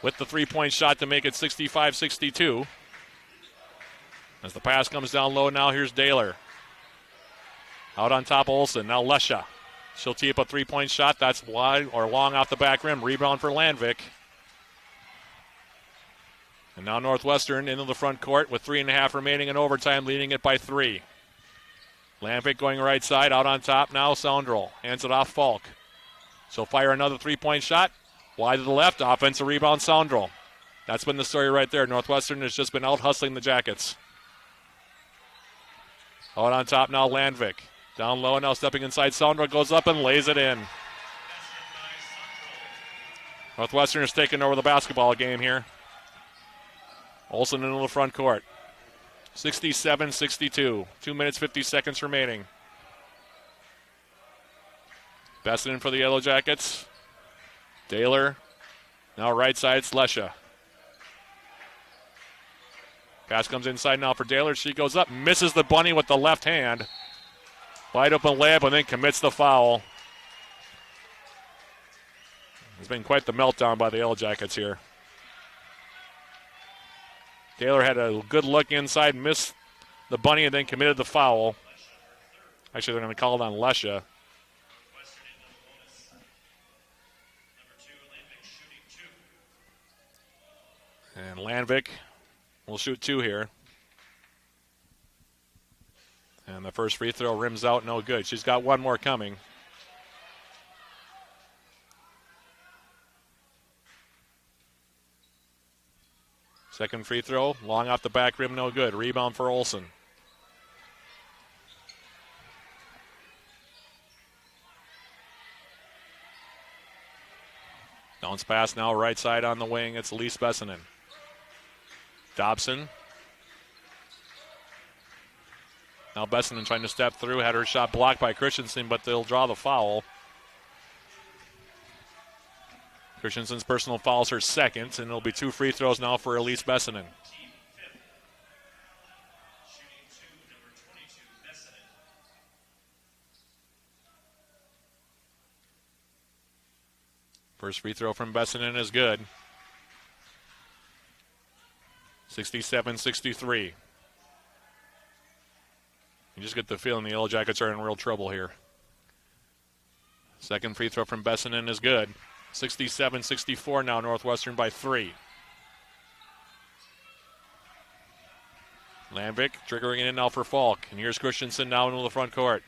with the three-point shot to make it 65-62. As the pass comes down low now, here's Daler. Out on top, Olsen. Now Lesha. She'll tee up a three-point shot. That's wide or long off the back rim. Rebound for Landvik. And now Northwestern into the front court with 3.5 remaining in overtime, leading it by 3. Landvik going right side. Out on top now, Soundrel. Hands it off Falk. She'll fire another three-point shot. Wide to the left. Offensive rebound, Soundrel. That's been the story right there. Northwestern has just been out hustling the Jackets. Out on top now, Landvik. Down low now, stepping inside. Soundrel goes up and lays it in. Northwestern is taking over the basketball game here. Olsen into the front court. 67-62. 2 minutes, 50 seconds remaining. Bessinen for the Yellow Jackets. Daler. Now right side, it's Lesha. Pass comes inside now for Daler. She goes up, misses the bunny with the left hand. Wide open layup and then commits the foul. It's been quite the meltdown by the Yellow Jackets here. Daler had a good look inside, missed the bunny, and then committed the foul. Actually, they're going to call it on Lesha. And Landvik will shoot 2 here. And the first free throw rims out, no good. She's got one more coming. Second free throw, long off the back rim, no good. Rebound for Olsen. Bounce pass now, right side on the wing. It's Lee Spessinen. Dobson. Now Bessinen trying to step through, had her shot blocked by Christensen, but they'll draw the foul. Christensen's personal foul's her second, and it'll be 2 free throws now for Elise Bessinen. First free throw from Bessinen is good. 67-63. You just get the feeling the Yellow Jackets are in real trouble here. Second free throw from Bessinen is good. 67-64 now, Northwestern by 3. Landvik triggering it in now for Falk. And here's Christensen now into the front court.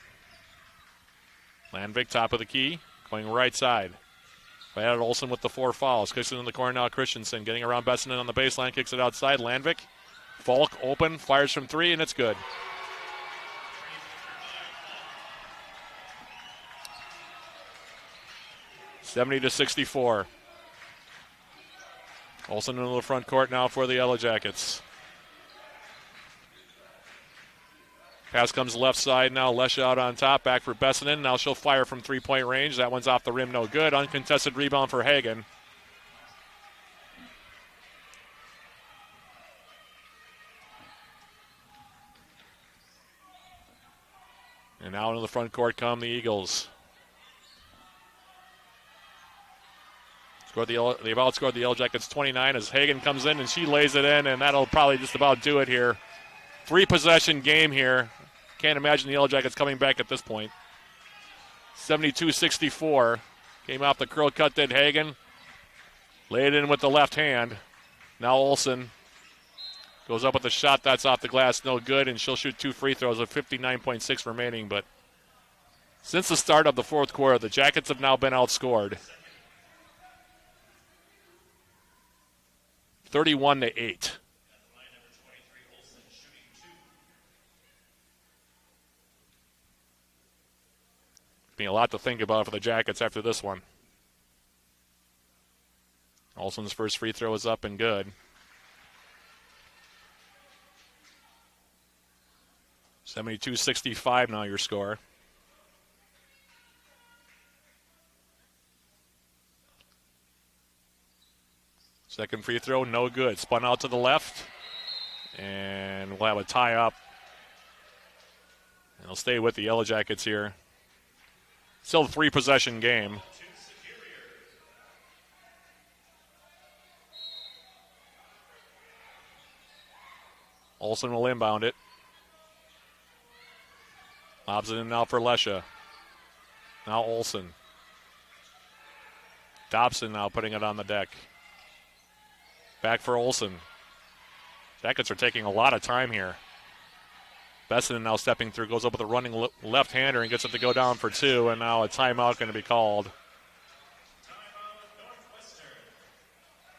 Landvik top of the key, going right side. Brad Olsen with the 4 fouls. Christensen in the corner now. Christensen getting around Bessinen on the baseline, kicks it outside. Landvik. Falk open, fires from 3, and it's good. (70-64). Olsen into the front court now for the Yellow Jackets. Pass comes left side now. Lesha out on top. Back for Bessinen. Now she'll fire from 3-point range. That one's off the rim. No good. Uncontested rebound for Hagen. And now into the front court come the Eagles. They've outscored the Yellow Jackets 29 as Hagen comes in and she lays it in, and that'll probably just about do it here. 3-possession game here. Can't imagine the Yellow Jackets coming back at this point. 72-64. Came off the curl cut, did Hagen. Laid it in with the left hand. Now Olsen goes up with a shot that's off the glass, no good, and she'll shoot 2 free throws with 59.6 remaining. But since the start of the fourth quarter, the Jackets have now been outscored 31-8. Being a lot to think about for the Jackets after this one. Olsen's first free throw is up and good. 72-65 now your score. Second free throw, no good. Spun out to the left. And we'll have a tie up. And it'll stay with the Yellow Jackets here. Still a 3-possession game. Olsen will inbound it. Lobs it in now for Lesha. Now Olsen. Dobson now putting it on the deck. Back for Olsen. Jackets are taking a lot of time here. Bessinen now stepping through, goes up with a running left-hander and gets it to go down for 2, and now a timeout going to be called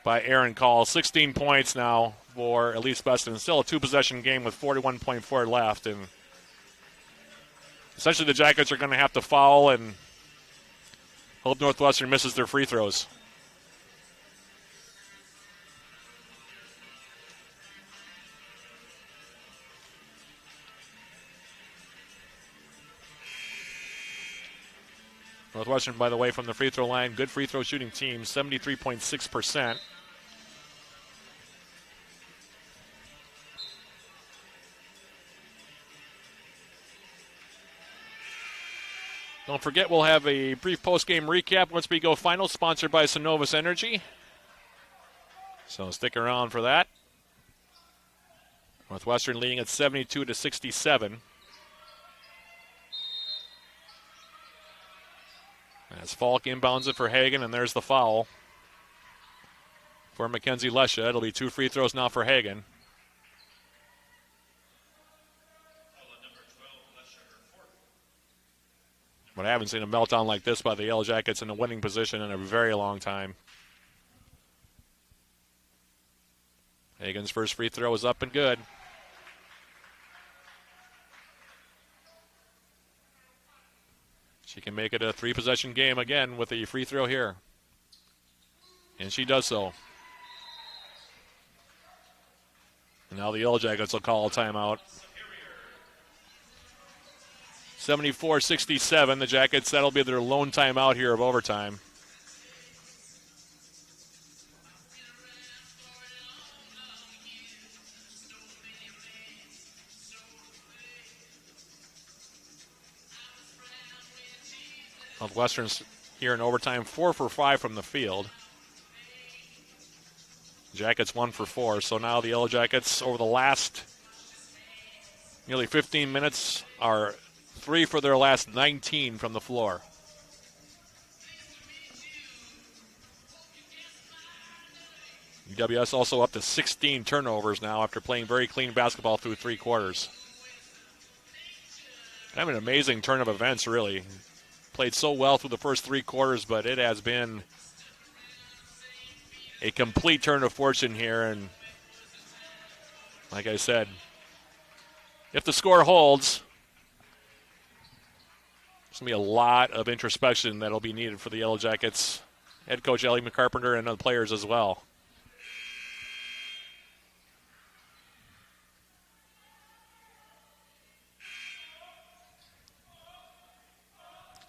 by Aaron Call. 16 points now for Elise Bessinen. Still a 2-possession game with 41.4 left, and essentially the Jackets are going to have to foul and hope Northwestern misses their free throws. Northwestern, by the way, from the free throw line, good free throw shooting team, 73.6%. Don't forget, we'll have a brief post-game recap once we go final, sponsored by Synovus Energy. So stick around for that. Northwestern leading at 72-67. As Falk inbounds it for Hagen, and there's the foul for Mackenzie Lesha. It'll be 2 free throws now for Hagen. But I haven't seen a meltdown like this by the Yellow Jackets in a winning position in a very long time. Hagen's first free throw is up and good. She can make it a 3-possession game again with a free throw here. And she does so. And now the Yellow Jackets will call a timeout. 74-67. The Jackets, that'll be their lone timeout here of overtime. Northwestern's here in overtime, 4 for 5 from the field. Jackets 1 for 4. So now the Yellow Jackets over the last nearly 15 minutes are 3 for their last 19 from the floor. UWS also up to 16 turnovers now after playing very clean basketball through 3 quarters. Kind of an amazing turn of events, really. Played so well through the first 3 quarters, but it has been a complete turn of fortune here. And like I said, if the score holds, there's going to be a lot of introspection that will be needed for the Yellow Jackets head coach Ellie McCarpenter and other players as well.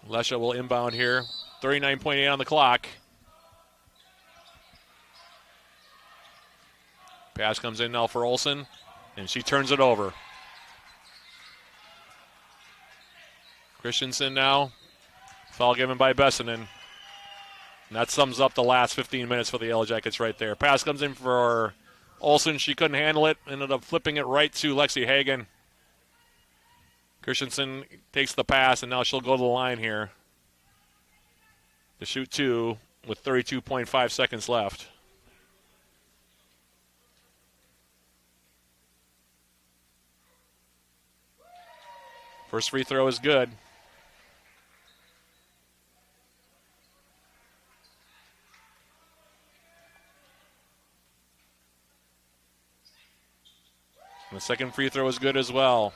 Lesha will inbound here. 39.8 on the clock. Pass comes in now for Olsen, and she turns it over. Christensen now. Foul given by Bessinen. And that sums up the last 15 minutes for the Yellow Jackets right there. Pass comes in for Olsen. She couldn't handle it. Ended up flipping it right to Lexi Hagan. Christensen takes the pass, and now she'll go to the line here to shoot 2 with 32.5 seconds left. First free throw is good. And the second free throw is good as well.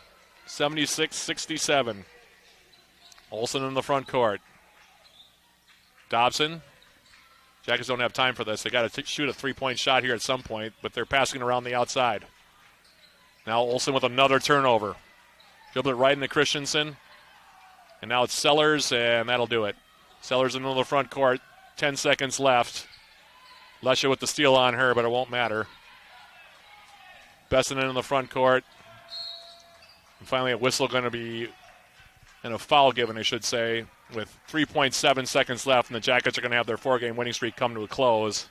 76-67. Olsen in the front court. Dobson. Jackets don't have time for this. They got to shoot a three-point shot here at some point, but they're passing around the outside. Now Olsen with another turnover. Dribbled it right into Christensen. And now it's Sellers, and that'll do it. Sellers into the front court. 10 seconds left. Lesha with the steal on her, but it won't matter. Bessinen in the front court. And finally a whistle going to be, and a foul given, I should say, with 3.7 seconds left, and the Jackets are going to have their 4-game winning streak come to a close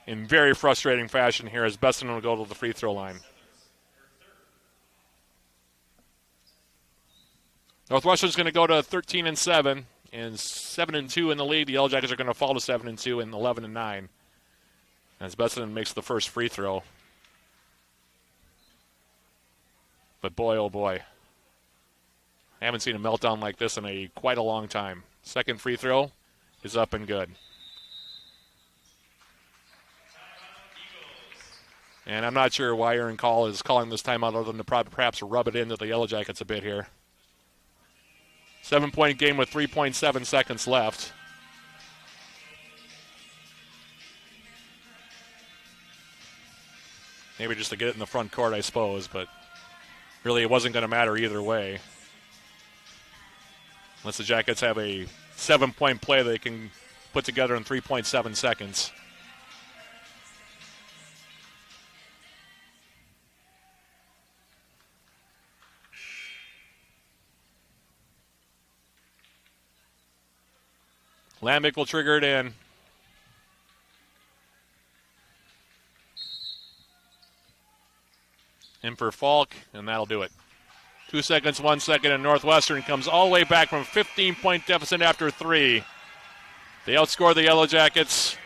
in very frustrating fashion here as Bessinen will go to the free throw line. Northwestern's going to go to 13-7 and 7-2 in the league. The Yellow Jackets are going to fall to 7-2 and 11-9 as Bessinen makes the first free throw. But boy, oh boy, I haven't seen a meltdown like this in quite a long time. Second free throw is up and good. And I'm not sure why Aaron Call is calling this timeout other than to perhaps rub it into the Yellow Jackets a bit here. 7-point game with 3.7 seconds left. Maybe just to get it in the front court, I suppose, but really it wasn't going to matter either way. Unless the Jackets have a 7-point play they can put together in 3.7 seconds. Lambic will trigger it in. In for Falk, and that'll do it. 2 seconds, 1 second, and Northwestern comes all the way back from 15-point deficit after 3. They outscore the Yellow Jackets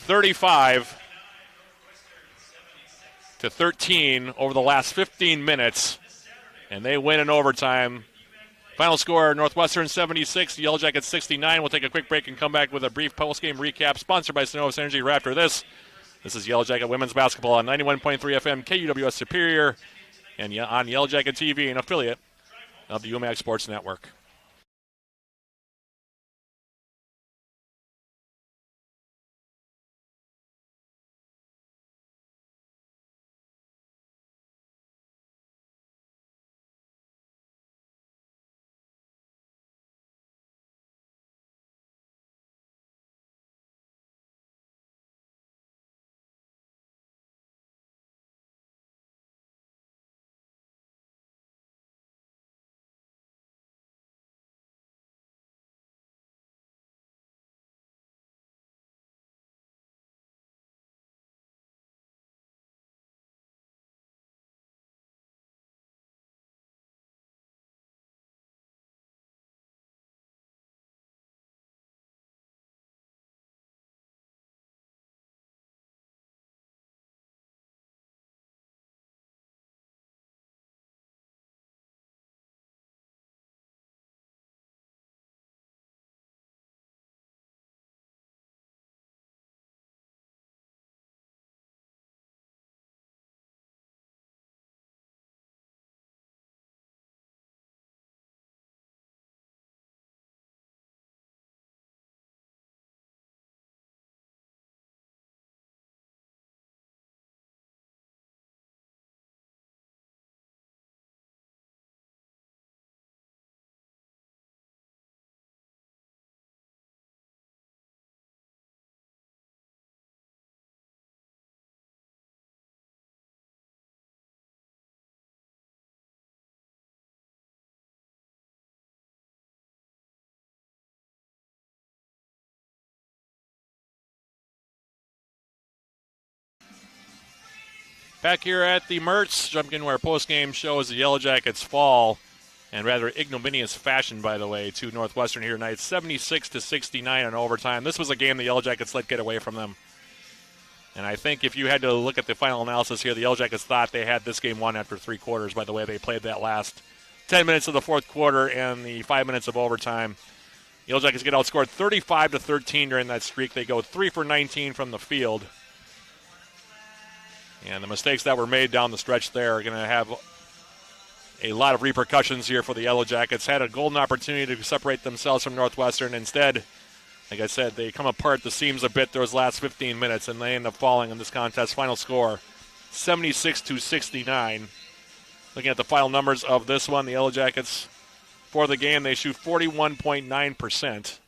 35-13 over the last 15 minutes, and they win in overtime. Final score, Northwestern 76, Yellow Jackets 69. We'll take a quick break and come back with a brief postgame recap sponsored by Synovus Energy right after this. This is Yellow Jacket Women's Basketball on 91.3 FM KUWS Superior and on Yellow Jacket TV, an affiliate of the UMAC Sports Network. Back here at the Mertz, jumping into our postgame show as the Yellow Jackets fall, and rather ignominious fashion, by the way, to Northwestern here tonight, 76-69 in overtime. This was a game the Yellow Jackets let get away from them. And I think if you had to look at the final analysis here, the Yellow Jackets thought they had this game won after 3 quarters, by the way they played that last 10 minutes of the fourth quarter and the 5 minutes of overtime. The Yellow Jackets get outscored 35-13 during that streak. They go 3 for 19 from the field. And the mistakes that were made down the stretch there are going to have a lot of repercussions here for the Yellow Jackets. Had a golden opportunity to separate themselves from Northwestern. Instead, like I said, they come apart the seams a bit those last 15 minutes, and they end up falling in this contest. Final score, 76-69. Looking at the final numbers of this one, the Yellow Jackets, for the game, they shoot 41.9%.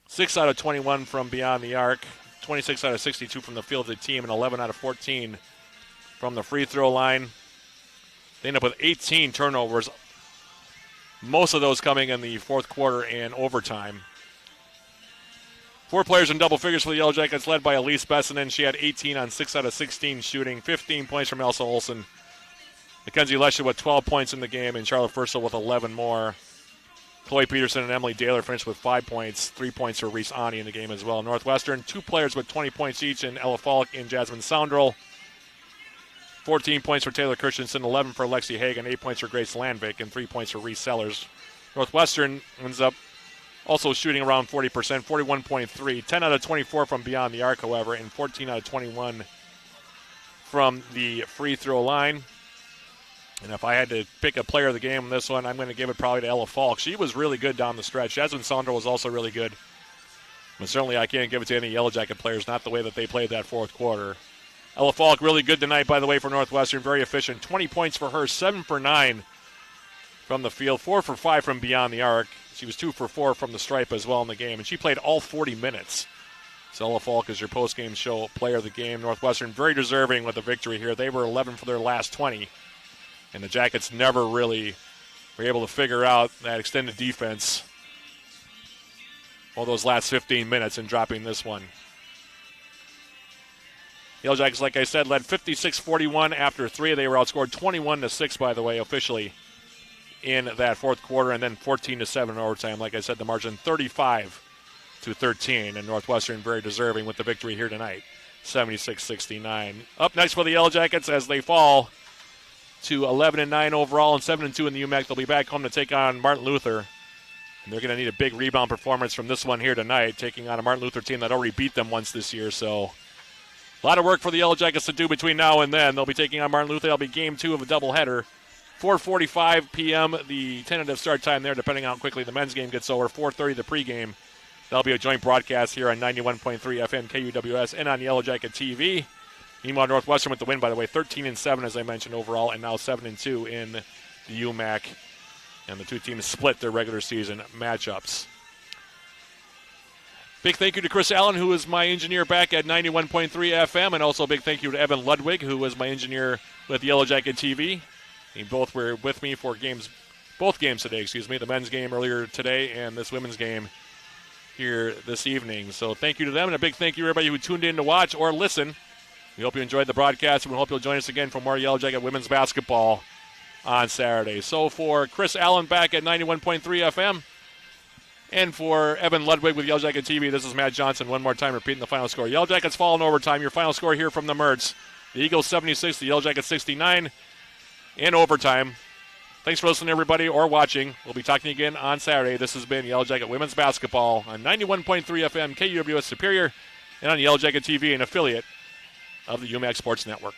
6 out of 21 from beyond the arc. 26 out of 62 from the field of the team, and 11 out of 14 from the free throw line. They end up with 18 turnovers, most of those coming in the fourth quarter and overtime. 4 players in double figures for the Yellow Jackets, led by Elise Bessinen. She had 18 on 6 out of 16 shooting, 15 points from Elsa Olsen. Mackenzie Lesher with 12 points in the game, and Charlotte Fursel with 11 more. Chloe Peterson and Emily Daler finished with 5 points, 3 points for Reese Ani in the game as well. Northwestern, 2 players with 20 points each in Ella Falk and Jasmine Soundrell. 14 points for Taylor Christensen, 11 for Lexi Hagan, 8 points for Grace Landvik, and 3 points for Reese Sellers. Northwestern ends up also shooting around 40%, 41.3, 10 out of 24 from beyond the arc, however, and 14 out of 21 from the free throw line. And if I had to pick a player of the game in this one, I'm going to give it probably to Ella Falk. She was really good down the stretch. Jasmine Saunders was also really good. But certainly I can't give it to any Yellow Jacket players, not the way that they played that fourth quarter. Ella Falk really good tonight, by the way, for Northwestern. Very efficient. 20 points for her, 7 for 9 from the field, 4 for 5 from beyond the arc. She was 2 for 4 from the stripe as well in the game, and she played all 40 minutes. So Ella Falk is your post-game show player of the game. Northwestern very deserving with the victory here. They were 11 for their last 20. And the Jackets never really were able to figure out that extended defense all those last 15 minutes and dropping this one. The Yellow Jackets, like I said, led 56-41 after 3. They were outscored 21-6, by the way, officially in that fourth quarter, and then 14-7 in overtime. Like I said, the margin 35-13, and Northwestern very deserving with the victory here tonight, 76-69. Up next for the Yellow Jackets as they fall to 11-9 overall and 7-2 in the UMAC. They'll be back home to take on Martin Luther. And they're going to need a big rebound performance from this one here tonight, taking on a Martin Luther team that already beat them once this year. So a lot of work for the Yellow Jackets to do between now and then. They'll be taking on Martin Luther. That'll be game 2 of a doubleheader. 4:45 p.m. the tentative start time there, depending on how quickly the men's game gets over. 4:30 the pregame. That'll be a joint broadcast here on 91.3 FM KUWS and on Yellow Jacket TV. Meanwhile, Northwestern with the win, by the way, 13-7, as I mentioned, overall, and now 7-2 in the UMAC. And the two teams split their regular season matchups. Big thank you to Chris Allen, who is my engineer back at 91.3 FM, and also a big thank you to Evan Ludwig, who was my engineer with Yellow Jacket TV. They both were with me for both games today, the men's game earlier today and this women's game here this evening. So thank you to them, and a big thank you to everybody who tuned in to watch or listen. We hope you enjoyed the broadcast, and we hope you'll join us again for more Yellow Jacket women's basketball on Saturday. So for Chris Allen back at 91.3 FM, and for Evan Ludwig with Yellow Jacket TV, this is Matt Johnson. One more time, repeating the final score. Yellow Jackets fall in overtime. Your final score here from the Mertz. The Eagles 76, the Yellow Jackets 69 in overtime. Thanks for listening, everybody, or watching. We'll be talking again on Saturday. This has been Yellow Jacket women's basketball on 91.3 FM KUWS Superior and on Yellow Jacket TV, an affiliate of the UMAC Sports Network.